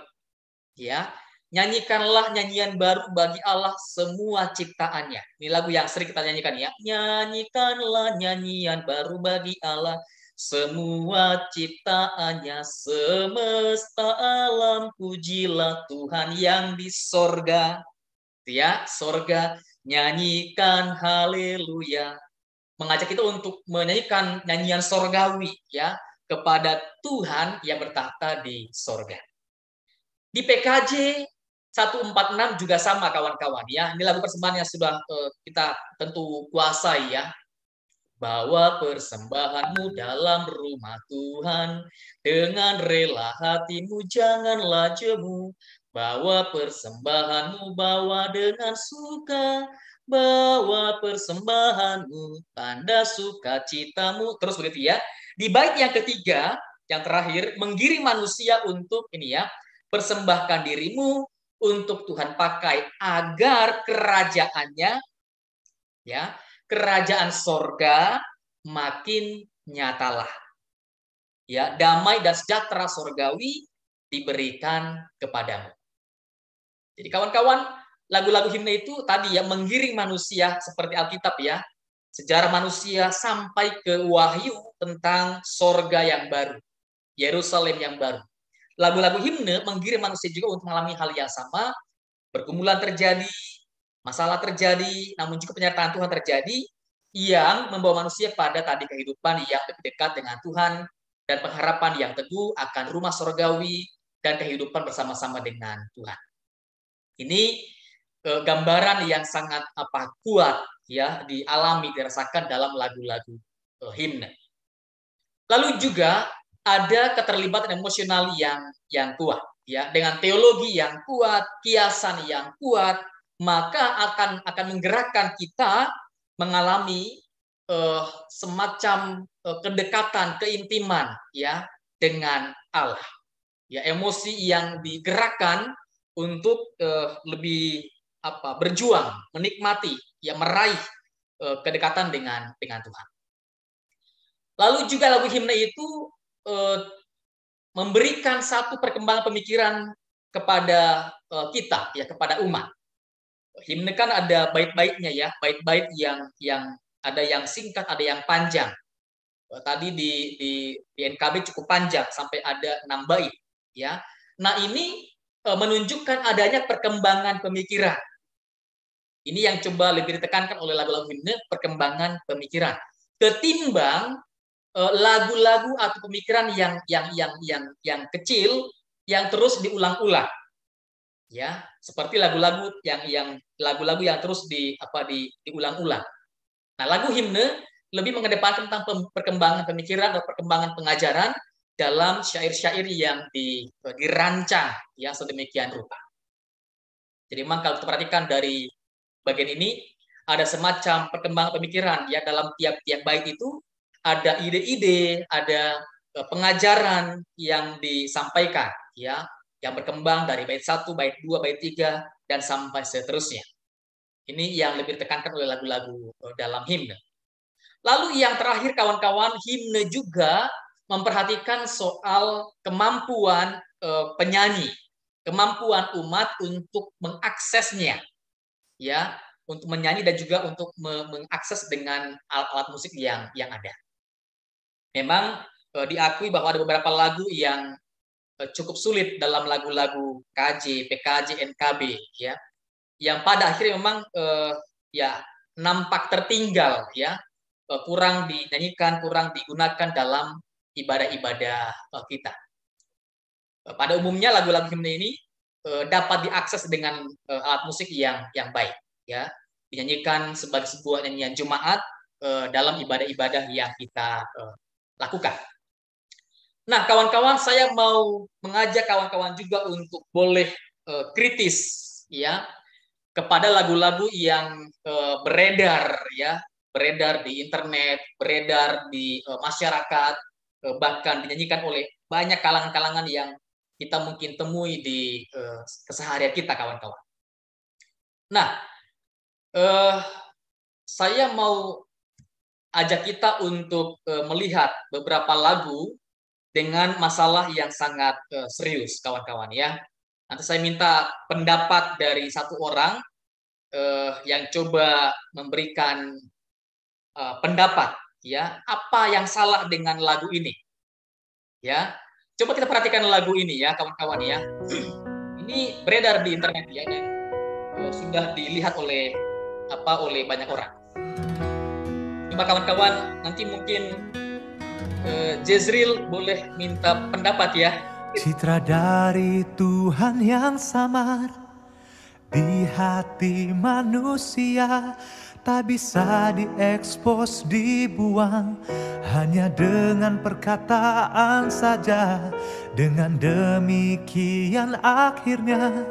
Ya, nyanyikanlah nyanyian baru bagi Allah semua ciptaannya. Ini lagu yang sering kita nyanyikan, ya. Nyanyikanlah nyanyian baru bagi Allah semua ciptaannya, semesta alam pujilah Tuhan yang di sorga. Ya, sorga, nyanyikan haleluya. Mengajak kita untuk menyanyikan nyanyian sorgawi, ya, kepada Tuhan yang bertahta di sorga. Di PKJ 146 juga sama, kawan-kawan, ya. Ini lagu persembahan yang sudah kita tentu kuasai, ya. Bawa persembahanmu dalam rumah Tuhan, dengan rela hatimu janganlah jemu. Bawa persembahanmu, bawa dengan suka, bawa persembahanmu, tanda sukacitamu. Terus begitu, ya. Di bait yang ketiga, yang terakhir, menggiring manusia untuk ini, ya, persembahkan dirimu untuk Tuhan pakai agar kerajaannya, ya, kerajaan sorga makin nyatalah. Ya, damai dan sejahtera sorgawi diberikan kepadamu. Jadi kawan-kawan, lagu-lagu himne itu tadi ya menggiring manusia seperti Alkitab ya. Sejarah manusia sampai ke wahyu tentang sorga yang baru, Yerusalem yang baru. Lagu-lagu himne menggiring manusia juga untuk mengalami hal yang sama. Pergumulan terjadi, masalah terjadi, namun juga penyertaan Tuhan terjadi yang membawa manusia pada tadi kehidupan yang lebih dekat dengan Tuhan dan pengharapan yang teguh akan rumah sorgawi dan kehidupan bersama-sama dengan Tuhan. Ini gambaran yang sangat kuat ya dialami, dirasakan dalam lagu-lagu himne. Lalu juga ada keterlibatan emosional yang kuat ya, dengan teologi yang kuat, kiasan yang kuat, maka akan menggerakkan kita mengalami semacam kedekatan, keintiman ya dengan Allah. Ya, emosi yang digerakkan untuk lebih berjuang, menikmati, ya meraih kedekatan dengan Tuhan. Lalu juga lagu himne itu memberikan satu perkembangan pemikiran kepada kita, ya kepada umat. Himne kan ada bait-baitnya ya, bait-bait yang ada yang singkat, ada yang panjang. Tadi di NKB cukup panjang sampai ada 6 bait, ya. Nah ini menunjukkan adanya perkembangan pemikiran. Ini yang coba lebih ditekankan oleh lagu-lagu himne, perkembangan pemikiran. Ketimbang lagu-lagu atau pemikiran yang kecil yang terus diulang-ulang. Ya, seperti lagu-lagu yang terus diulang-ulang. Nah, lagu himne lebih mengedepankan tentang perkembangan pemikiran dan perkembangan pengajaran dalam syair-syair yang dirancang ya sedemikian rupa. Jadi memang kalau kita perhatikan dari bagian ini ada semacam perkembangan pemikiran ya, dalam tiap-tiap bait itu ada ide-ide, ada pengajaran yang disampaikan ya, yang berkembang dari bait 1, bait 2, bait 3 dan sampai seterusnya. Ini yang lebih ditekankan oleh lagu-lagu dalam himne. Lalu yang terakhir kawan-kawan, himne juga memperhatikan soal kemampuan penyanyi, kemampuan umat untuk mengaksesnya, ya, untuk menyanyi dan juga untuk mengakses dengan alat-alat musik yang ada. Memang diakui bahwa ada beberapa lagu yang cukup sulit dalam lagu-lagu KJ, PKJ, NKB, ya, yang pada akhirnya memang ya nampak tertinggal, ya, kurang dinyanyikan, kurang digunakan dalam ibadah-ibadah kita. Pada umumnya lagu-lagu himne ini dapat diakses dengan alat musik yang baik, ya, dinyanyikan sebagai sebuah nyanyian Jumat dalam ibadah-ibadah yang kita lakukan. Nah, kawan-kawan, saya mau mengajak kawan-kawan juga untuk boleh kritis, ya, kepada lagu-lagu yang beredar, ya, beredar di internet, beredar di masyarakat, bahkan dinyanyikan oleh banyak kalangan-kalangan yang kita mungkin temui di keseharian kita, kawan-kawan. Nah, saya mau ajak kita untuk melihat beberapa lagu dengan masalah yang sangat serius, kawan-kawan, ya. Nanti saya minta pendapat dari satu orang yang coba memberikan pendapat, ya, apa yang salah dengan lagu ini, ya. Coba kita perhatikan lagu ini, ya, kawan-kawan, ya. Ini beredar di internet, ya, dan sudah dilihat oleh banyak orang. Coba kawan-kawan, nanti mungkin Jezril boleh minta pendapat, ya.
Citra dari Tuhan yang samar di hati manusia tak bisa diekspos, dibuang hanya dengan perkataan saja. Dengan demikian akhirnya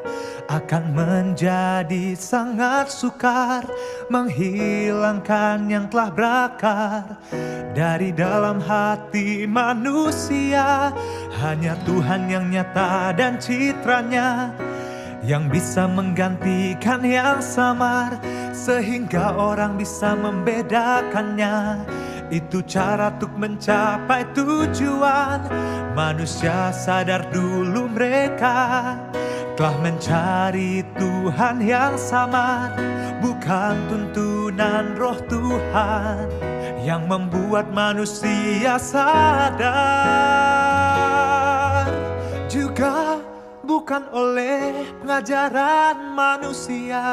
akan menjadi sangat sukar menghilangkan yang telah berakar dari dalam hati manusia. Hanya Tuhan yang nyata dan citranya yang bisa menggantikan yang samar, sehingga orang bisa membedakannya. Itu cara untuk mencapai tujuan. Manusia sadar dulu mereka telah mencari Tuhan yang samar, bukan tuntunan roh Tuhan yang membuat manusia sadar. Juga bukan oleh pengajaran manusia,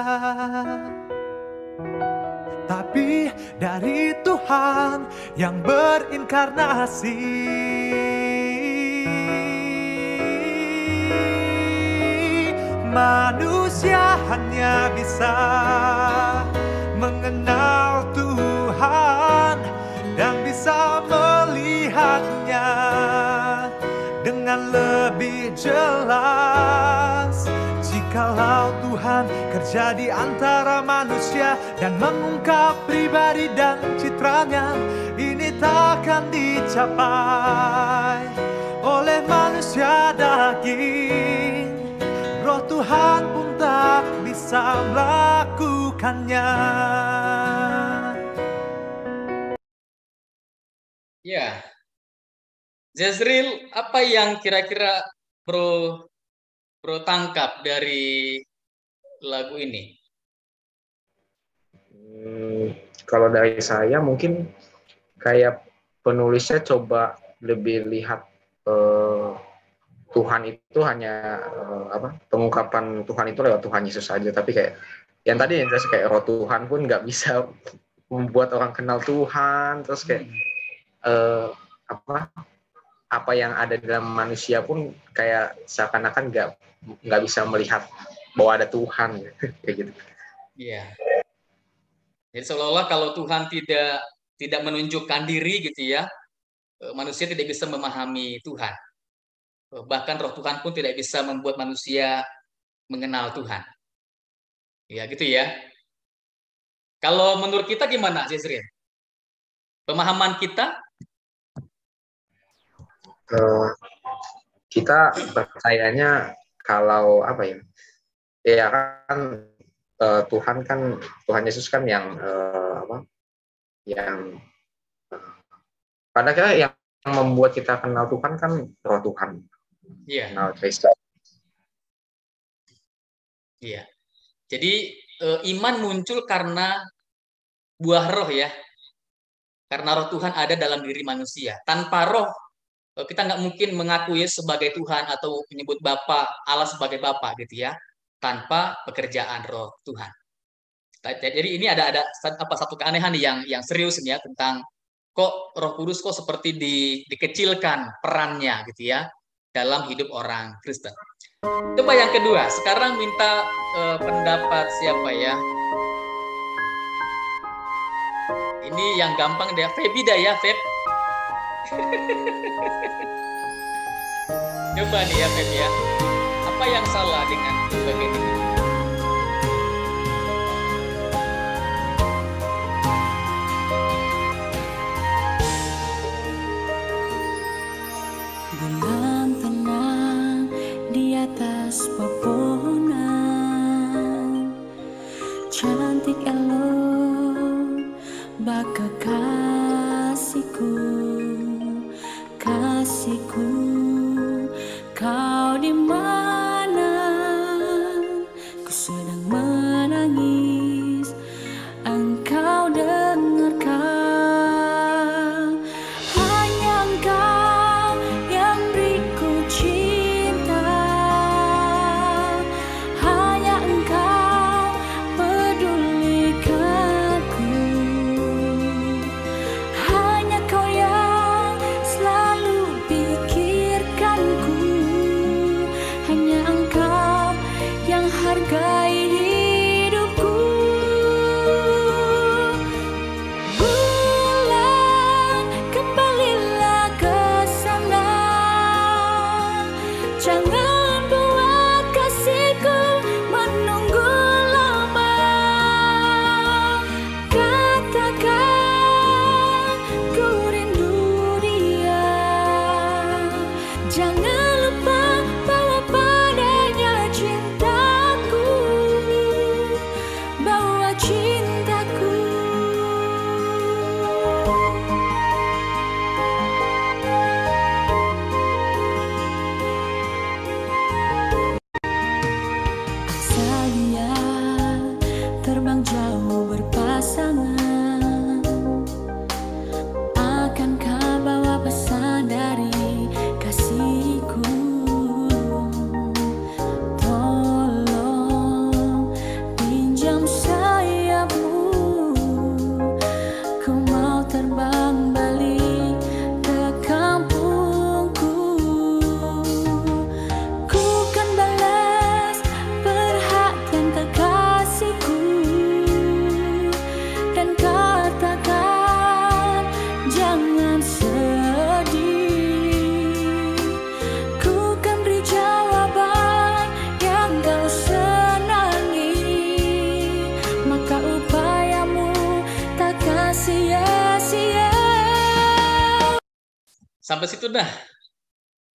tapi dari Tuhan yang berinkarnasi. Manusia hanya bisa mengenal Tuhan dan bisa melihatnya dengan lebih jelas. Jikalau Tuhan kerja di antara manusia dan mengungkap pribadi dan citranya, ini takkan dicapai oleh manusia daging. Roh Tuhan pun tak bisa melakukannya.
Ya, Jezreel, apa yang kira-kira Bro tangkap dari lagu ini?
Kalau dari saya mungkin kayak penulisnya coba lebih lihat Tuhan itu hanya pengungkapan Tuhan itu lewat Tuhan Yesus saja, tapi kayak yang tadi yang jelas kayak roh Tuhan pun nggak bisa membuat orang kenal Tuhan, terus kayak apa yang ada dalam manusia pun kayak seakan-akan nggak bisa melihat bahwa ada Tuhan kayak gitu.
Iya. Jadi seolah-olah kalau Tuhan tidak menunjukkan diri gitu ya, manusia tidak bisa memahami Tuhan. Bahkan roh Tuhan pun tidak bisa membuat manusia mengenal Tuhan. Ya gitu ya. Kalau menurut kita gimana, Jezreel? Pemahaman kita?
Kita percayanya kalau ya kan Tuhan Yesus kan yang pada kita yang membuat kita kenal Tuhan kan roh Tuhan.
Iya.
Kenal Kristus.
Iya. Jadi iman muncul karena buah roh ya. Karena roh Tuhan ada dalam diri manusia. Tanpa roh kita nggak mungkin mengakui sebagai Tuhan atau menyebut Bapa Allah sebagai Bapa gitu ya. Tanpa pekerjaan roh Tuhan. Jadi ini ada satu keanehan yang serius ya tentang kok Roh Kudus kok seperti dikecilkan perannya gitu ya dalam hidup orang Kristen. Coba yang kedua, sekarang minta pendapat siapa ya? Ini yang gampang deh, Febi dah ya, Feb. Coba nih ya, Feb ya. Apa yang salah dengan bagian ini?
Bulan tenang di atas pepohonan, cantik elok bak kekasihku, kasihku, kau di mana
Sampai situ dah.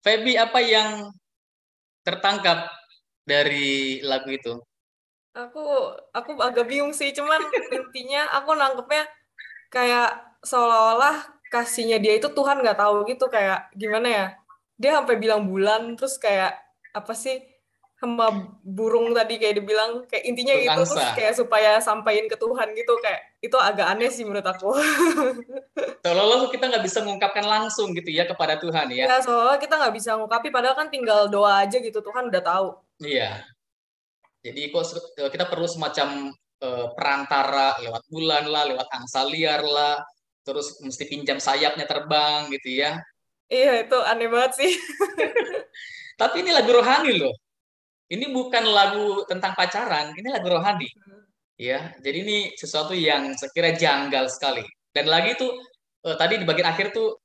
Feby, apa yang tertangkap dari lagu itu?
Aku agak bingung sih, cuman intinya aku nangkepnya kayak seolah-olah kasihnya dia itu Tuhan nggak tahu gitu, kayak gimana ya? Dia sampai bilang bulan, terus kayak apa sih sama burung tadi kayak dibilang, kayak intinya
Burung
gitu, terus
angsa.
kayak supaya sampaikan ke Tuhan gitu, kayak itu agak aneh sih menurut aku.
Seolah-olah kita nggak bisa mengungkapkan langsung gitu ya kepada Tuhan ya.
Ya soalnya kita nggak bisa ngukapi, padahal kan tinggal doa aja gitu, Tuhan udah tahu.
Iya. Jadi kok kita perlu semacam perantara lewat bulan lah, lewat angsa liar lah, terus mesti pinjam sayapnya terbang gitu ya.
Iya, itu aneh banget sih.
Tapi ini lagu rohani loh. Ini bukan lagu tentang pacaran, ini lagu rohani. Ya, jadi ini sesuatu yang saya kira janggal sekali. Dan lagi tuh tadi di bagian akhir tuh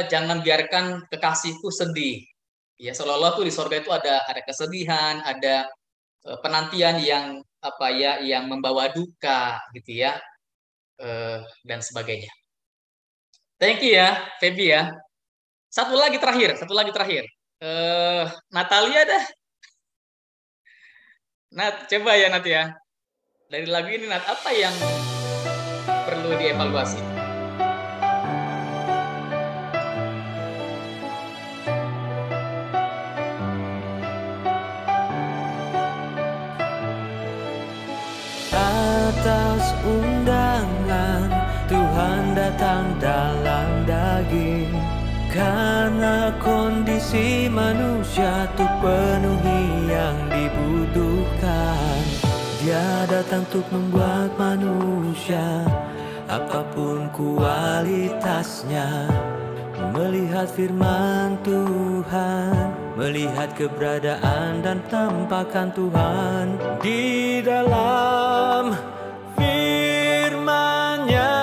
jangan biarkan kekasihku sedih. Ya, seolah-olah tuh di sorga itu ada kesedihan, ada penantian yang yang membawa duka gitu ya, dan sebagainya. Thank you ya, Feby ya. Satu lagi terakhir. Natalia dah. Nat, coba ya Nat ya. Dari lagu ini Nat, apa yang perlu dievaluasi?
Atas undangan Tuhan datang dalam daging, karena kondisi manusia tuh penuhi yang dibutuhkan. Dia datang untuk membuat manusia, apapun kualitasnya, melihat firman Tuhan, melihat keberadaan dan tampakan Tuhan di dalam firman-Nya.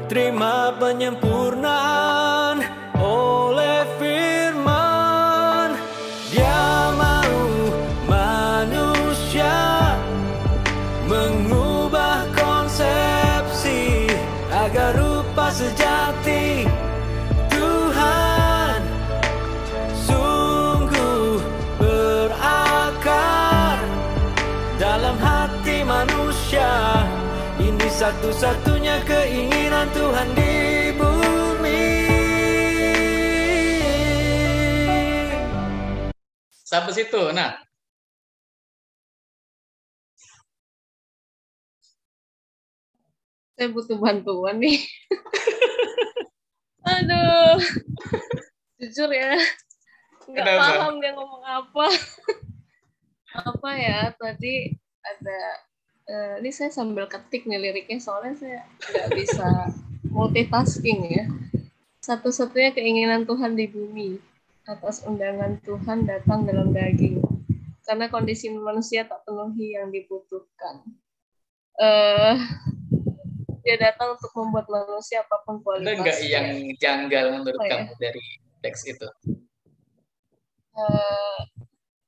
Terima penyempurnaan oleh firman. Dia mau manusia mengubah konsepsi agar rupa sejati Tuhan sungguh berakar dalam hati manusia. Ini satu-satunya keinginan Tuhan di bumi.
Sampai situ. Nah,
saya butuh bantuan nih. Aduh, jujur ya, nggak
Kenapa?
paham dia ngomong apa. Apa ya, tadi ada, ini saya sambil ketik nih liriknya, soalnya saya nggak bisa multitasking ya. Satu-satunya keinginan Tuhan di bumi, atas undangan Tuhan datang dalam daging, karena kondisi manusia tak penuhi yang dibutuhkan. Dia datang untuk membuat manusia apapun
ada nggak
kualitasnya.
yang janggal menurut
Apa ya?
kamu dari teks itu?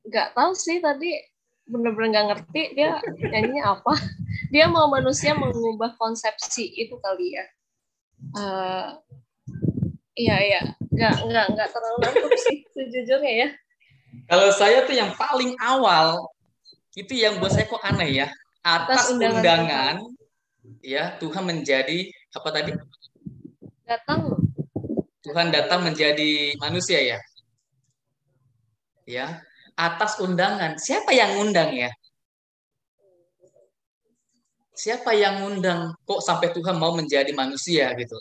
Nggak tahu sih, tadi bener-bener nggak ngerti dia nyanyinya apa. Dia mau manusia mengubah konsepsi itu kali ya. Iya, nggak terlalu nangkep sih sejujurnya ya.
Kalau saya tuh yang paling awal itu yang buat saya kok aneh ya. Atas undangan ya Tuhan menjadi apa tadi? Tuhan datang menjadi manusia ya. Ya, atas undangan. Siapa yang ngundang ya? Siapa yang ngundang kok sampai Tuhan mau menjadi manusia gitu?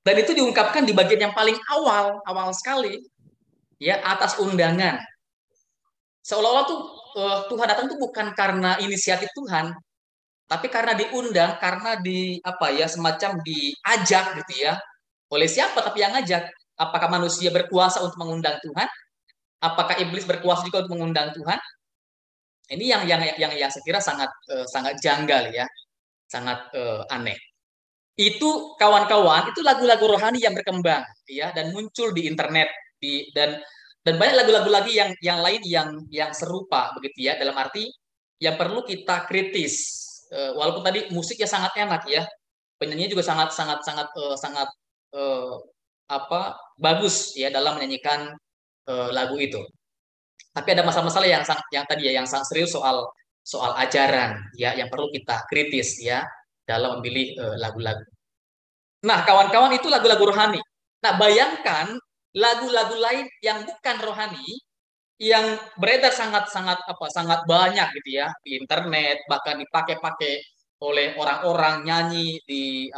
Dan itu diungkapkan di bagian yang paling awal sekali. Ya, atas undangan. Seolah-olah tuh Tuhan datang tuh bukan karena inisiatif Tuhan, tapi karena diundang, karena semacam diajak gitu ya. Oleh siapa tapi yang ngajak? Apakah manusia berkuasa untuk mengundang Tuhan? Apakah iblis berkuasa juga untuk mengundang Tuhan? Ini yang saya kira sangat janggal ya, sangat aneh. Itu kawan-kawan, itu lagu-lagu rohani yang berkembang ya dan muncul di internet dan banyak lagu-lagu lagi yang lain yang serupa begitu ya, dalam arti yang perlu kita kritis. Walaupun tadi musiknya sangat enak ya, penyanyinya juga sangat bagus ya dalam menyanyikan lagu itu. Tapi ada masalah-masalah yang tadi ya yang sangat serius soal ajaran ya yang perlu kita kritis ya dalam memilih lagu-lagu. Nah, kawan-kawan itu lagu-lagu rohani. Nah, bayangkan lagu-lagu lain yang bukan rohani yang beredar sangat banyak gitu ya di internet, bahkan dipakai oleh orang-orang nyanyi di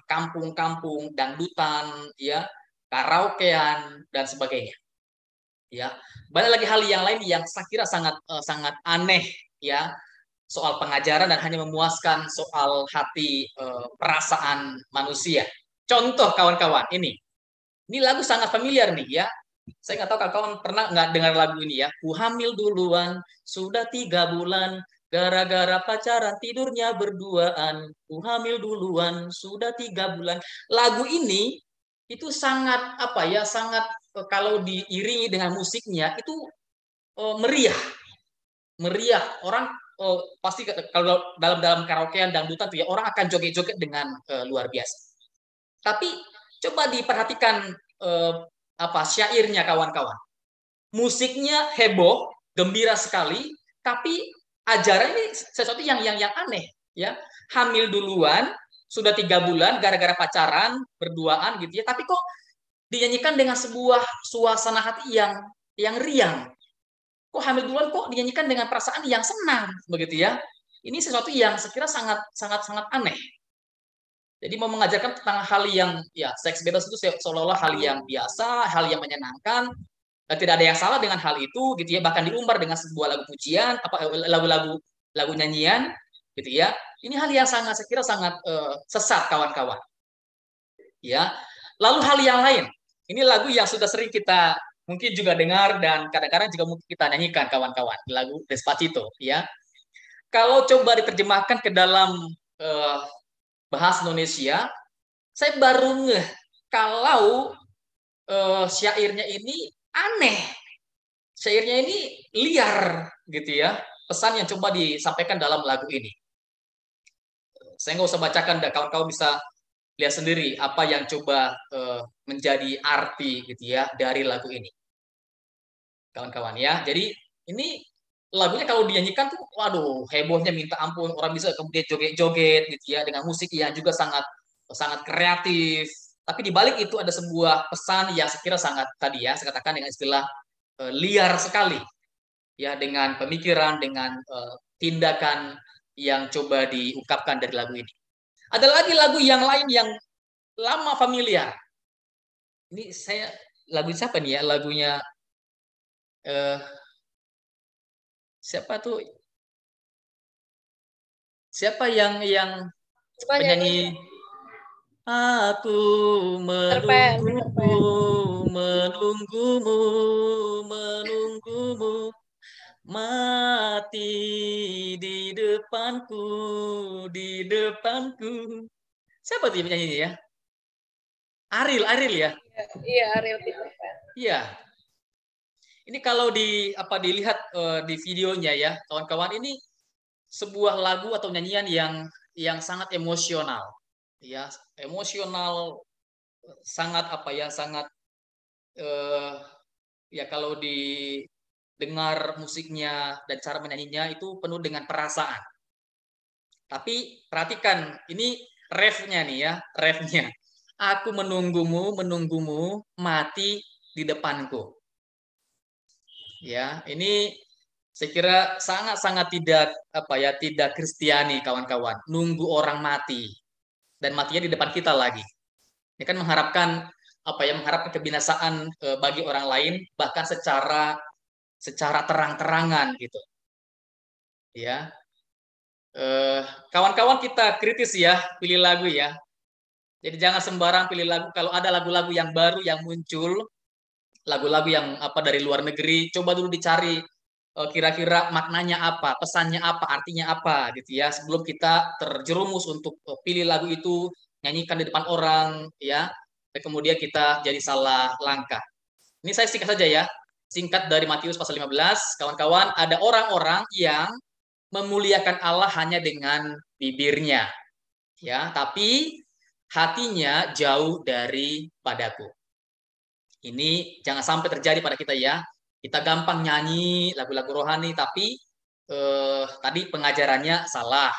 kampung-kampung, dangdutan ya, karaokean dan sebagainya. Ya. Banyak lagi hal yang lain yang saya kira sangat aneh ya soal pengajaran dan hanya memuaskan soal hati perasaan manusia. Contoh kawan-kawan ini lagu sangat familiar nih ya. Saya nggak tahu kawan-kawan pernah nggak dengar lagu ini ya. Ku hamil duluan, sudah 3 bulan, gara-gara pacaran tidurnya berduaan. Ku hamil duluan, sudah 3 bulan. Lagu ini itu sangat sangat kalau diiringi dengan musiknya itu meriah. Orang pasti kalau dalam karaokean dangdutan tuh ya orang akan joget-joget dengan luar biasa. Tapi coba diperhatikan syairnya kawan-kawan. Musiknya heboh, gembira sekali, tapi ajaran ini sesuatu yang aneh ya. Hamil duluan, sudah 3 bulan gara-gara pacaran, berduaan gitu ya. Tapi kok dinyanyikan dengan sebuah suasana hati yang riang. Kok hamil duluan kok dinyanyikan dengan perasaan yang senang begitu ya. Ini sesuatu yang sekira sangat aneh. Jadi mau mengajarkan tentang hal yang ya seks bebas itu seolah-olah hal yang biasa, hal yang menyenangkan. Tidak ada yang salah dengan hal itu gitu ya, bahkan diumbar dengan sebuah lagu pujian, lagu nyanyian gitu ya. Ini hal yang sekira sangat sesat kawan-kawan. Ya. Lalu hal yang lain. Ini lagu yang sudah sering kita mungkin juga dengar dan kadang-kadang juga mungkin kita nyanyikan kawan-kawan, lagu Despacito ya. Kalau coba diterjemahkan ke dalam bahasa Indonesia, saya baru ngeh kalau syairnya ini aneh. Syairnya ini liar gitu ya. Pesan yang coba disampaikan dalam lagu ini. Saya nggak usah bacakan, kawan-kawan bisa lihat sendiri apa yang coba menjadi arti gitu ya dari lagu ini. Kawan-kawan ya. Jadi ini lagunya kalau dinyanyikan tuh waduh hebohnya minta ampun, orang bisa kemudian joget-joget gitu ya dengan musik yang juga sangat kreatif. Tapi di balik itu ada sebuah pesan yang sekira sangat tadi ya saya katakan dengan istilah liar sekali. Ya dengan pemikiran, dengan tindakan yang coba diungkapkan dari lagu ini. Ada lagi lagu yang lain yang lama familiar. Ini lagu siapa nih ya? Lagunya siapa tuh? Siapa yang penyanyi? Aku menunggumu, mati di depanku. Siapa tuh penyanyinya ya? Ariel ya?
Iya, Ariel Peter Pan.
Iya. Ini kalau dilihat di videonya ya, kawan-kawan, ini sebuah lagu atau nyanyian yang sangat emosional. Ya, emosional sangat ya kalau didengar musiknya dan cara menyanyinya itu penuh dengan perasaan. Tapi perhatikan, ini refnya nih ya, refnya. Aku menunggumu, mati di depanku. Ya, ini saya kira sangat tidak Kristiani kawan-kawan. Nunggu orang mati dan matinya di depan kita lagi. Ini kan mengharapkan mengharapkan kebinasaan bagi orang lain bahkan secara terang-terangan gitu. Ya. Kawan-kawan kita kritis ya pilih lagu ya. Jadi jangan sembarang pilih lagu. Kalau ada lagu-lagu yang baru yang muncul, lagu-lagu yang dari luar negeri, coba dulu dicari kira-kira maknanya apa, pesannya apa, artinya apa gitu ya. Sebelum kita terjerumus untuk pilih lagu itu, nyanyikan di depan orang ya. Dan kemudian kita jadi salah langkah. Ini saya singkat saja ya. Singkat dari Matius pasal 15, kawan-kawan, ada orang-orang yang memuliakan Allah hanya dengan bibirnya. Ya, tapi hatinya jauh dari padaku. Ini jangan sampai terjadi pada kita ya. Kita gampang nyanyi lagu-lagu rohani, tapi tadi pengajarannya salah,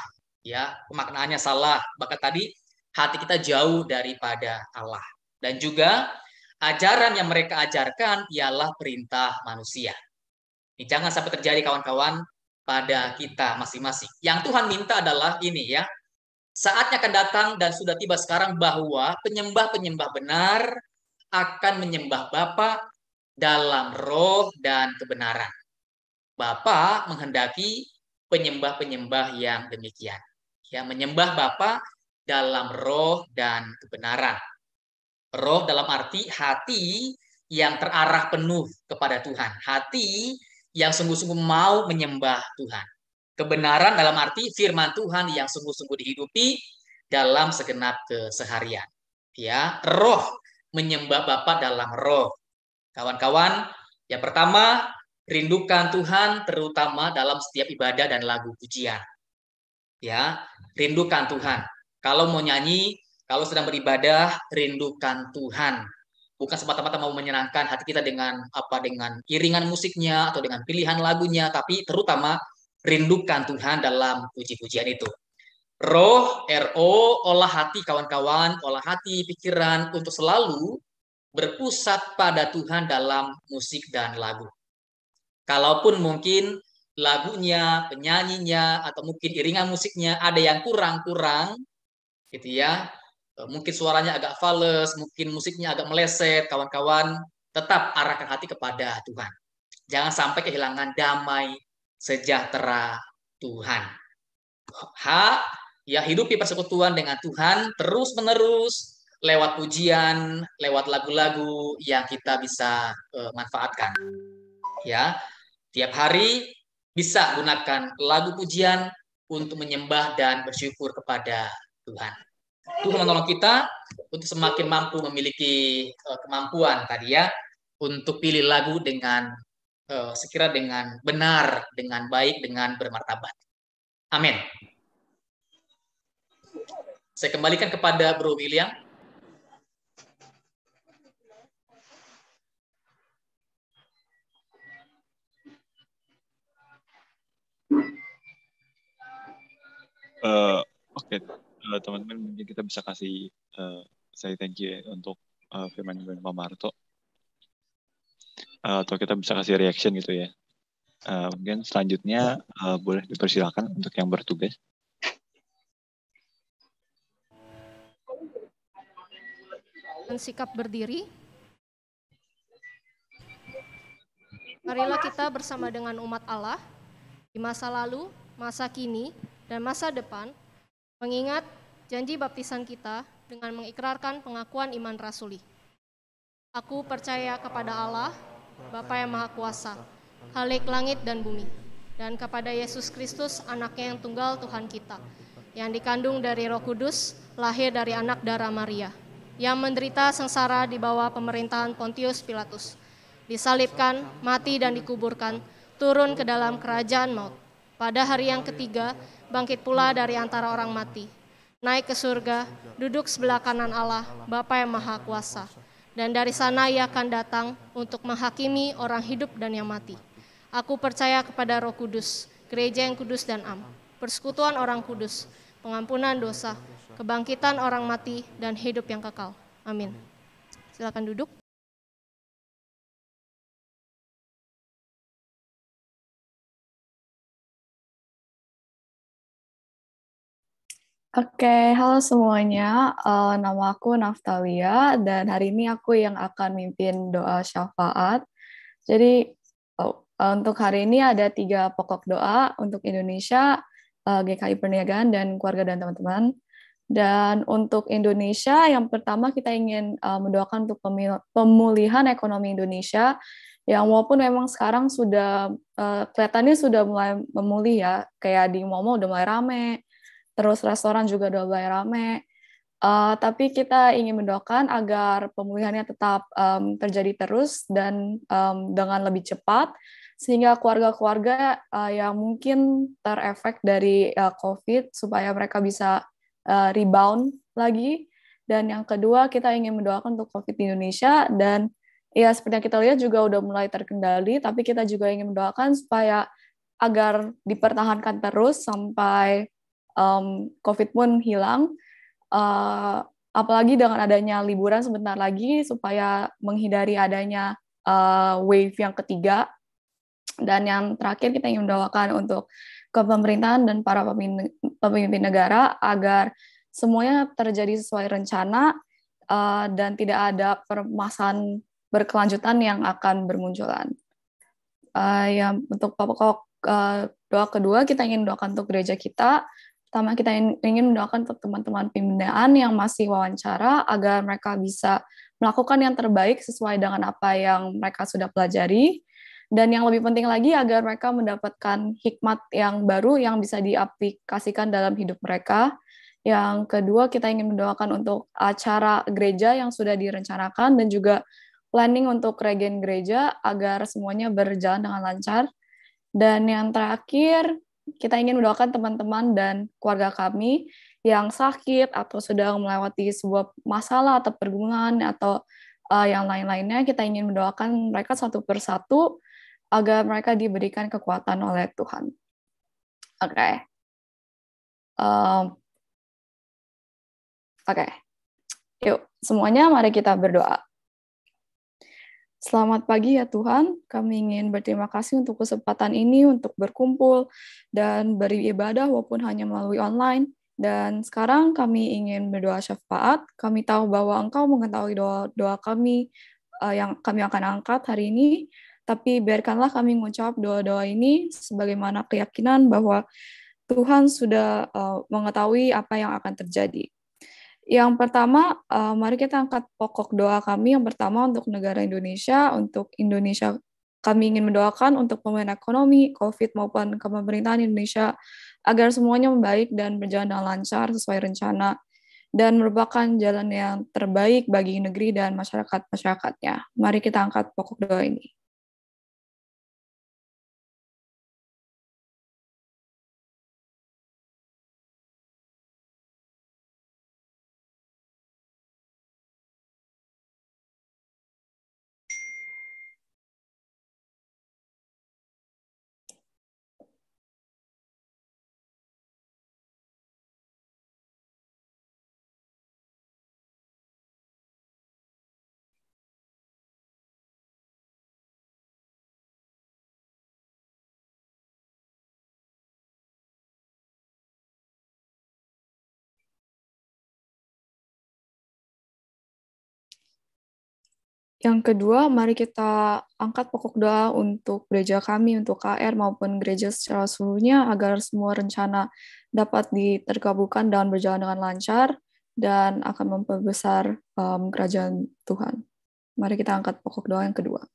ya, pemaknaannya salah. Bahkan tadi hati kita jauh daripada Allah. Dan juga ajaran yang mereka ajarkan ialah perintah manusia. Ini jangan sampai terjadi kawan-kawan pada kita masing-masing. Yang Tuhan minta adalah ini ya. Saatnya akan datang dan sudah tiba sekarang bahwa penyembah-penyembah benar akan menyembah Bapa dalam roh dan kebenaran. Bapa menghendaki penyembah-penyembah yang demikian. Ya, menyembah Bapa dalam roh dan kebenaran. Roh dalam arti hati yang terarah penuh kepada Tuhan. Hati yang sungguh-sungguh mau menyembah Tuhan. Kebenaran dalam arti firman Tuhan yang sungguh-sungguh dihidupi dalam segenap keseharian. Ya, roh menyembah Bapa dalam roh. Kawan-kawan, yang pertama, rindukan Tuhan terutama dalam setiap ibadah dan lagu pujian. Ya, rindukan Tuhan. Kalau mau nyanyi, kalau sedang beribadah, rindukan Tuhan. Bukan semata-mata mau menyenangkan hati kita dengan iringan musiknya atau dengan pilihan lagunya, tapi terutama rindukan Tuhan dalam puji-pujian itu. Roh, R-O, olah hati kawan-kawan, olah hati, pikiran untuk selalu berpusat pada Tuhan dalam musik dan lagu. Kalaupun mungkin lagunya, penyanyinya, atau mungkin iringan musiknya ada yang kurang-kurang, gitu ya. Mungkin suaranya agak fales, mungkin musiknya agak meleset, kawan-kawan, tetap arahkan hati kepada Tuhan. Jangan sampai kehilangan damai sejahtera Tuhan. Ya, hidupi persekutuan dengan Tuhan terus-menerus lewat pujian, lewat lagu-lagu yang kita bisa manfaatkan. Ya, tiap hari bisa gunakan lagu pujian untuk menyembah dan bersyukur kepada Tuhan. Tuhan menolong kita untuk semakin mampu memiliki kemampuan tadi ya, untuk pilih lagu dengan sekira dengan benar, dengan baik, dengan bermartabat. Amin. Saya kembalikan kepada Bro William.
Oke, teman-teman, mungkin kita bisa kasih saya thank you ya untuk firman Pak Marto. Atau kita bisa kasih reaction gitu ya. Mungkin selanjutnya boleh dipersilakan untuk yang bertugas.
Sikap berdiri. Marilah kita bersama dengan umat Allah di masa lalu, masa kini, dan masa depan mengingat janji baptisan kita dengan mengikrarkan pengakuan iman rasuli. Aku percaya kepada Allah, Bapa yang Maha Kuasa, Khalik langit dan bumi, dan kepada Yesus Kristus, anaknya yang tunggal Tuhan kita, yang dikandung dari Roh Kudus, lahir dari anak darah Maria, yang menderita sengsara di bawah pemerintahan Pontius Pilatus, disalibkan, mati dan dikuburkan, turun ke dalam kerajaan maut. Pada hari yang ketiga, bangkit pula dari antara orang mati, naik ke surga, duduk sebelah kanan Allah, Bapa yang Maha Kuasa. Dan dari sana Ia akan datang untuk menghakimi orang hidup dan yang mati. Aku percaya kepada Roh Kudus, gereja yang kudus dan am, persekutuan orang kudus, pengampunan dosa, kebangkitan orang mati, dan hidup yang kekal. Amin. Silakan duduk.
Oke, halo semuanya. Nama aku Naftalia dan hari ini aku yang akan mimpin doa syafaat. Jadi untuk hari ini ada 3 pokok doa untuk Indonesia, GKI Perniagaan dan keluarga dan teman-teman. Dan untuk Indonesia, yang pertama kita ingin mendoakan untuk pemulihan ekonomi Indonesia, yang walaupun memang sekarang sudah kelihatannya sudah mulai memulih ya, kayak di Momo udah mulai rame, terus restoran juga udah mulai rame, tapi kita ingin mendoakan agar pemulihannya tetap terjadi terus dan dengan lebih cepat, sehingga keluarga-keluarga yang mungkin terefek dari COVID, supaya mereka bisa rebound lagi. Dan yang kedua, kita ingin mendoakan untuk COVID di Indonesia dan ya seperti yang kita lihat juga udah mulai terkendali, tapi kita juga ingin mendoakan supaya agar dipertahankan terus sampai COVID pun hilang. Apalagi dengan adanya liburan sebentar lagi supaya menghindari adanya wave yang ketiga. Dan yang terakhir kita ingin mendoakan untuk ke pemerintahan dan para pemimpin negara agar semuanya terjadi sesuai rencana dan tidak ada permasalahan berkelanjutan yang akan bermunculan. Yang untuk pokok doa kedua kita ingin mendoakan untuk gereja kita. Pertama kita ingin mendoakan untuk teman-teman pembinaan yang masih wawancara agar mereka bisa melakukan yang terbaik sesuai dengan apa yang mereka sudah pelajari. Dan yang lebih penting lagi agar mereka mendapatkan hikmat yang baru yang bisa diaplikasikan dalam hidup mereka. Yang kedua, kita ingin mendoakan untuk acara gereja yang sudah direncanakan dan juga planning untuk regen gereja agar semuanya berjalan dengan lancar. Dan yang terakhir, kita ingin mendoakan teman-teman dan keluarga kami yang sakit atau sedang melewati sebuah masalah atau pergumulan atau yang lain-lainnya. Kita ingin mendoakan mereka satu persatu agar mereka diberikan kekuatan oleh Tuhan. Oke. Oke. Yuk, semuanya mari kita berdoa. Selamat pagi ya Tuhan, kami ingin berterima kasih untuk kesempatan ini untuk berkumpul dan beribadah walaupun hanya melalui online. Dan sekarang kami ingin berdoa syafaat. Kami tahu bahwa Engkau mengetahui doa kami yang kami akan angkat hari ini. Tapi biarkanlah kami mengucap doa-doa ini sebagaimana keyakinan bahwa Tuhan sudah mengetahui apa yang akan terjadi. Yang pertama, mari kita angkat pokok doa kami. Yang pertama untuk negara Indonesia. Untuk Indonesia, kami ingin mendoakan untuk pemulihan ekonomi, COVID maupun pemerintahan Indonesia agar semuanya membaik dan berjalan dengan lancar sesuai rencana dan merupakan jalan yang terbaik bagi negeri dan masyarakat-masyarakatnya. Mari kita angkat pokok doa ini. Yang kedua, mari kita angkat pokok doa untuk gereja kami, untuk KR maupun gereja secara seluruhnya, agar semua rencana dapat diterkabulkan dan berjalan dengan lancar, dan akan memperbesar kerajaan Tuhan. Mari kita angkat pokok doa yang kedua.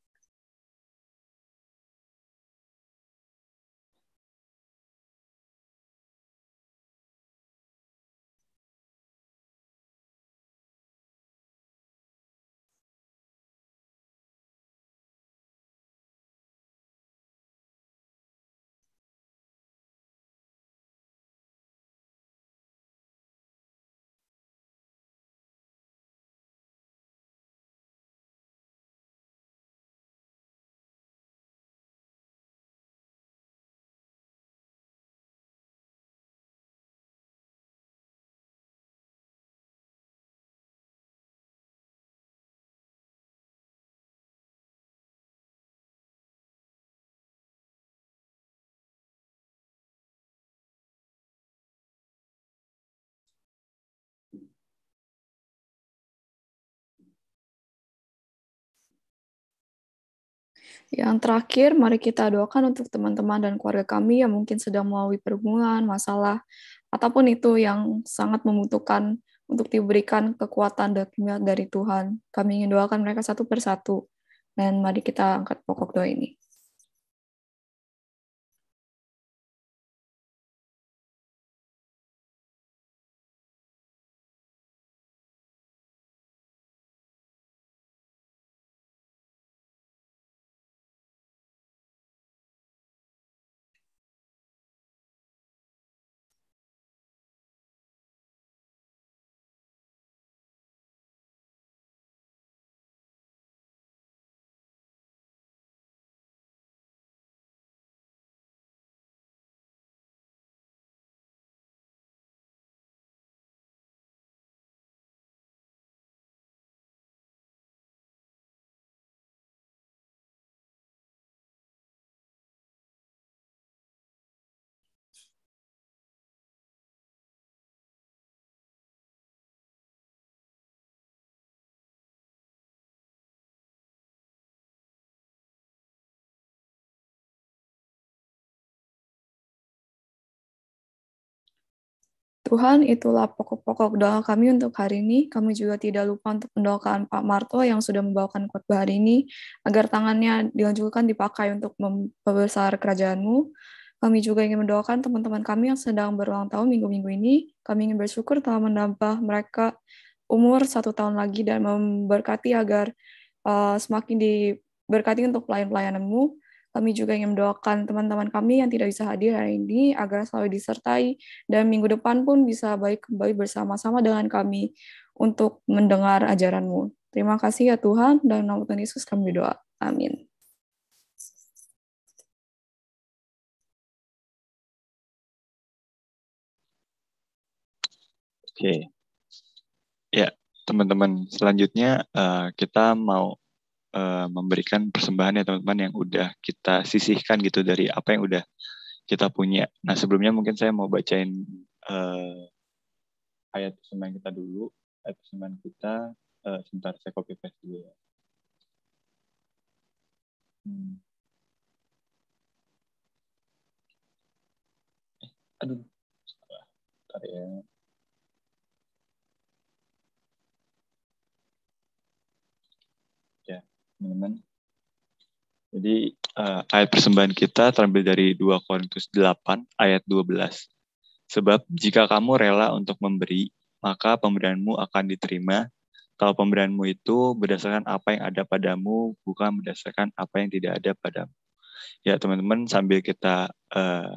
Yang terakhir, mari kita doakan untuk teman-teman dan keluarga kami yang mungkin sedang melalui pergumulan, masalah, ataupun itu yang sangat membutuhkan untuk diberikan kekuatan dan hikmat dari Tuhan. Kami ingin doakan mereka satu persatu. Dan mari kita angkat pokok doa ini. Tuhan, itulah pokok-pokok doa kami untuk hari ini. Kami juga tidak lupa untuk mendoakan Pak Marto yang sudah membawakan khotbah hari ini, agar tangannya dilanjutkan dipakai untuk membesar kerajaan-Mu. Kami juga ingin mendoakan teman-teman kami yang sedang berulang tahun minggu-minggu ini. Kami ingin bersyukur telah menambah mereka umur 1 tahun lagi dan memberkati agar semakin diberkati untuk pelayan-pelayanan-Mu. Kami juga ingin mendoakan teman-teman kami yang tidak bisa hadir hari ini agar selalu disertai dan minggu depan pun bisa baik kembali bersama-sama dengan kami untuk mendengar ajaran-Mu. Terima kasih ya Tuhan, dalam nama Tuhan Yesus kami berdoa. Amin.
Oke. Ya, teman-teman, selanjutnya kita mau memberikan persembahan ya teman-teman yang udah kita sisihkan gitu dari apa yang udah kita punya. Nah, sebelumnya mungkin saya mau bacain ayat persembahan kita dulu. Ayat persembahan kita, sebentar saya copy paste dulu ya. Aduh, salah. Bentar ya. Ya, teman-teman. Jadi ayat persembahan kita terambil dari 2 Korintus 8 ayat 12. Sebab jika kamu rela untuk memberi, maka pemberianmu akan diterima. Kalau pemberianmu itu berdasarkan apa yang ada padamu, bukan berdasarkan apa yang tidak ada padamu. Ya teman-teman, sambil kita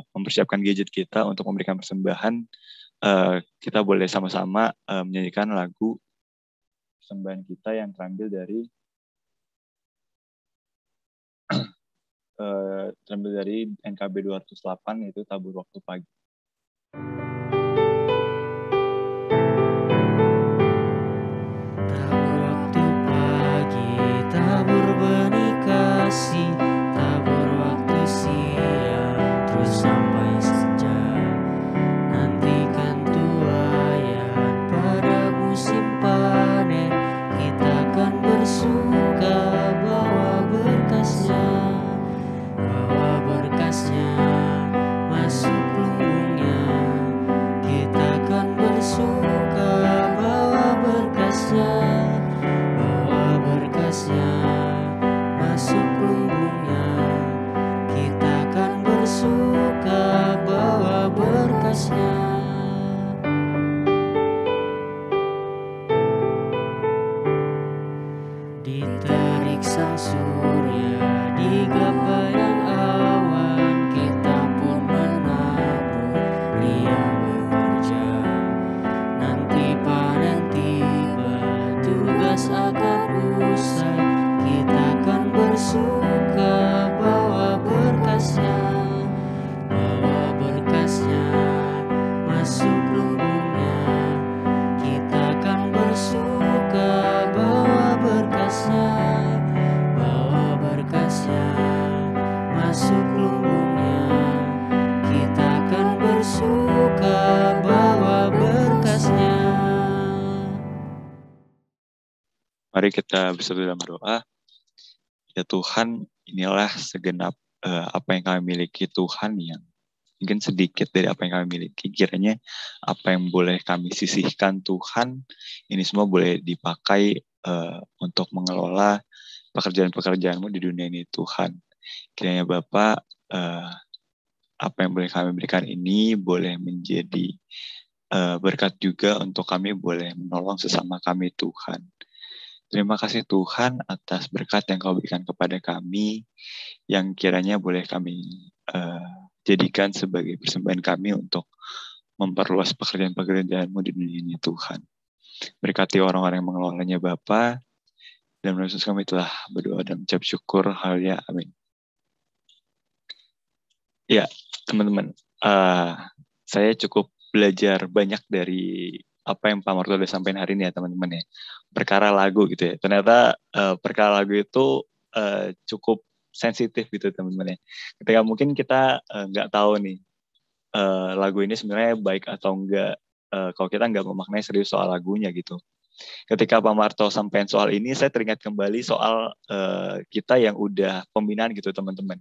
mempersiapkan gadget kita untuk memberikan persembahan, kita boleh sama-sama menyanyikan lagu persembahan kita yang terambil dari NKB 208, yaitu Tabur Waktu Pagi.
Tabur waktu pagi, tabur benih kasih, tabur waktu siang, terus sampai senja. Nantikan tuaian pada musim panen, kita akan bersuka bawa berkasnya. Bawa berkasnya masuk lumbungnya, kita akan bersuka bawa berkasnya. Bawa berkasnya masuk lumbungnya, kita akan bersuka bawa berkasnya. Di terik sang surya, di gapai awan, kita pun menabur, dia bekerja. Nanti panen tiba, tugas akan usai, kita akan bersuka bawa berkasnya. Bawa berkasnya masuk lumbungnya, kita akan bersuka bawa berkasnya. Bawa berkasnya masuk lumbungnya, kita akan bersuka bawa berkasnya.
Mari kita bersatu dalam berdoa. Ya Tuhan, inilah segenap apa yang kami miliki Tuhan, yang mungkin sedikit dari apa yang kami miliki. Kiranya apa yang boleh kami sisihkan Tuhan, ini semua boleh dipakai untuk mengelola pekerjaan-pekerjaan-Mu di dunia ini Tuhan. Kiranya Bapak, apa yang boleh kami berikan ini boleh menjadi berkat juga untuk kami boleh menolong sesama kami Tuhan. Terima kasih Tuhan atas berkat yang Kau berikan kepada kami, yang kiranya boleh kami jadikan sebagai persembahan kami untuk memperluas pekerjaan-pekerjaan-Mu di dunia ini Tuhan. Berkati orang-orang yang mengelolanya Bapa, dan melalui kami telah berdoa dan mengucap syukur. Haleluya, amin. Ya teman-teman, saya cukup belajar banyak dari apa yang Pak Marto udah sampaikan hari ini ya teman-teman ya. Perkara lagu gitu ya. Ternyata perkara lagu itu cukup sensitif gitu teman-teman ya. Ketika mungkin kita nggak tahu nih lagu ini sebenarnya baik atau enggak, kalau kita nggak memaknai serius soal lagunya gitu. Ketika Pak Marto sampaikan soal ini, saya teringat kembali soal kita yang udah pembinaan gitu teman-teman.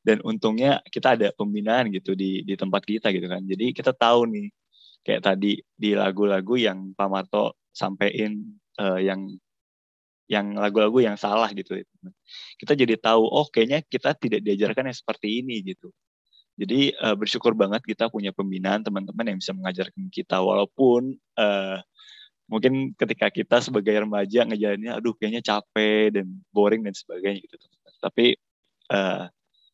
Dan untungnya kita ada pembinaan gitu di tempat kita gitu kan. Jadi kita tahu nih, kayak tadi di lagu-lagu yang Pak Marto sampein yang lagu-lagu yang salah gitu. Kita jadi tahu, oh kayaknya kita tidak diajarkan yang seperti ini gitu. Jadi bersyukur banget kita punya pembinaan teman-teman yang bisa mengajarkan kita, walaupun mungkin ketika kita sebagai remaja ngejalaninnya, aduh kayaknya capek dan boring dan sebagainya gitu. Tapi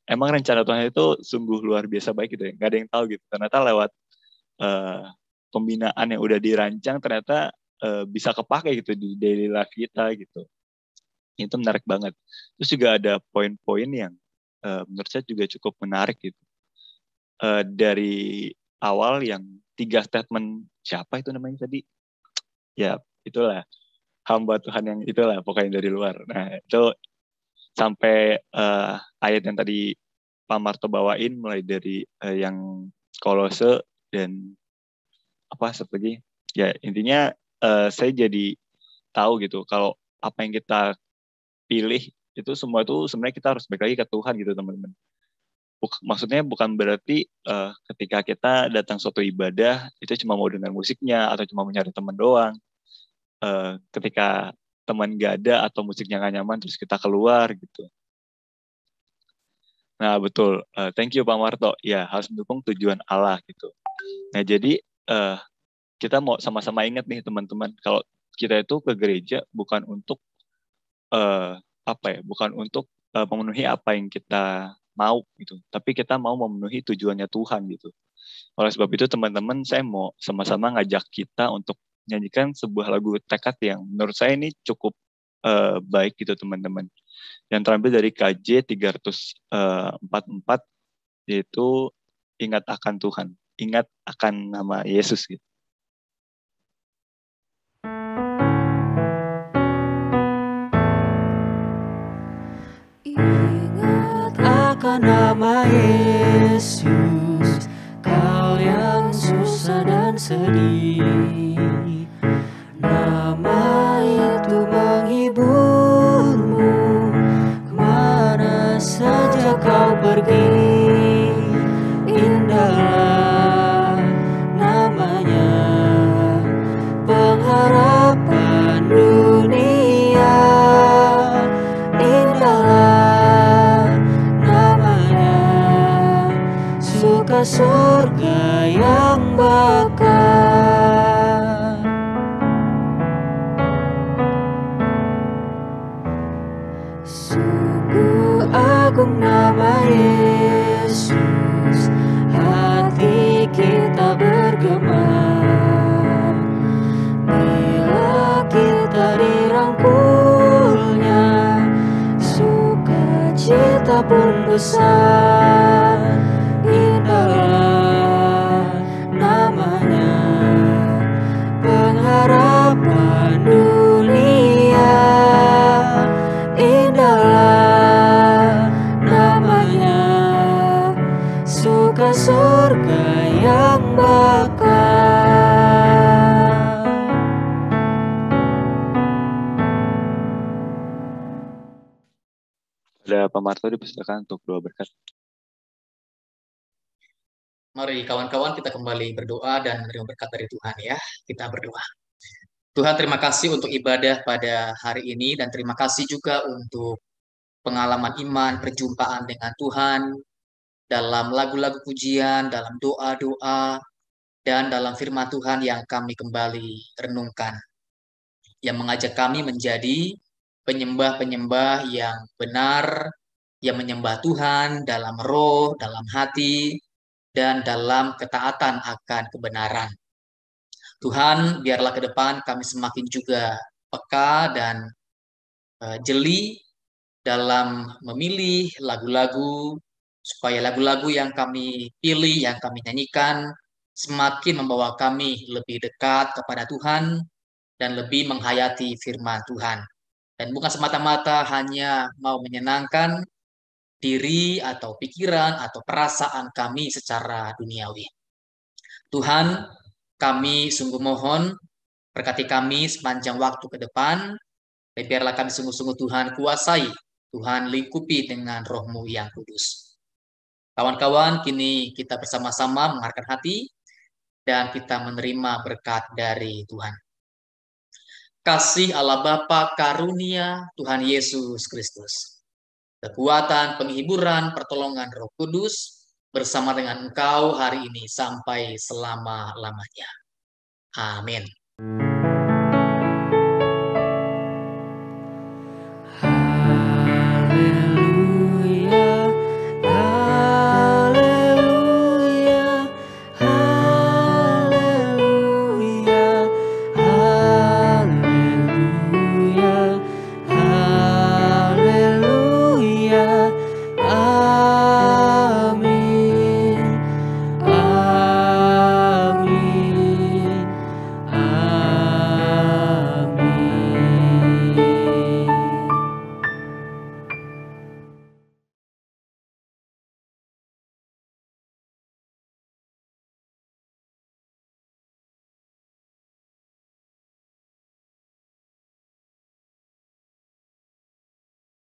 emang rencana Tuhan itu sungguh luar biasa baik gitu ya. Gak ada yang tahu gitu. Ternyata lewat pembinaan yang udah dirancang ternyata bisa kepake gitu di daily life kita gitu. Itu menarik banget. Terus juga ada poin-poin yang menurut saya juga cukup menarik gitu. Dari awal yang 3 statement, siapa itu namanya tadi? Ya, itulah. Hamba Tuhan yang itulah, pokoknya dari luar. Nah, itu sampai ayat yang tadi Pak Marto bawain, mulai dari yang Kolose dan apa satu lagi. Ya, intinya saya jadi tahu gitu, kalau apa yang kita pilih, itu semua itu sebenarnya kita harus balik lagi ke Tuhan gitu, teman-teman. Maksudnya bukan berarti ketika kita datang suatu ibadah itu cuma mau dengar musiknya atau cuma mencari teman doang. Ketika teman gak ada atau musiknya gak nyaman terus kita keluar gitu. Nah betul, thank you Pak Marto. Ya harus mendukung tujuan Allah gitu. Nah jadi kita mau sama-sama ingat nih teman-teman, kalau kita itu ke gereja bukan untuk bukan untuk memenuhi apa yang kita mau gitu, tapi kita mau memenuhi tujuannya Tuhan gitu. Oleh sebab itu teman-teman, saya mau sama-sama ngajak kita untuk nyanyikan sebuah lagu tekad yang menurut saya ini cukup baik gitu teman-teman, yang terambil dari KJ 344, yaitu ingat akan Tuhan, ingat akan nama Yesus gitu.
Akan nama Yesus, kau yang susah dan sedih. Nama itu menghiburmu, kemana saja kau pergi. Indahlah namanya, pengharapan dunia. Indahlah namanya, suka surga yang bakal. Sungguh agung nama Yesus, hati kita bergema bila kita dirangkulnya, sukacita pun besar. Indahlah namanya, pengharapan dunia. Indahlah namanya, suka surga yang bakal.
Ada Pak Marto dipersilakan untuk doa berkat.
Mari kawan-kawan kita kembali berdoa dan menerima berkat dari Tuhan ya. Kita berdoa. Tuhan, terima kasih untuk ibadah pada hari ini, dan terima kasih juga untuk pengalaman iman, perjumpaan dengan Tuhan dalam lagu-lagu pujian, dalam doa-doa, dan dalam firman Tuhan yang kami kembali renungkan, yang mengajak kami menjadi penyembah-penyembah yang benar, yang menyembah Tuhan dalam roh, dalam hati, dan dalam ketaatan akan kebenaran. Tuhan, biarlah ke depan kami semakin juga peka dan jeli dalam memilih lagu-lagu, supaya lagu-lagu yang kami pilih, yang kami nyanyikan, semakin membawa kami lebih dekat kepada Tuhan dan lebih menghayati firman Tuhan. Dan bukan semata-mata hanya mau menyenangkan diri atau pikiran atau perasaan kami secara duniawi. Tuhan, kami sungguh mohon berkati kami sepanjang waktu ke depan, dan biarlah kami sungguh-sungguh Tuhan kuasai, Tuhan lingkupi dengan roh-Mu yang kudus. Kawan-kawan, kini kita bersama-sama mengarahkan hati dan kita menerima berkat dari Tuhan. Kasih Allah Bapa, karunia Tuhan Yesus Kristus, kekuatan, penghiburan, pertolongan Roh Kudus bersama dengan engkau hari ini sampai selama-lamanya. Amin.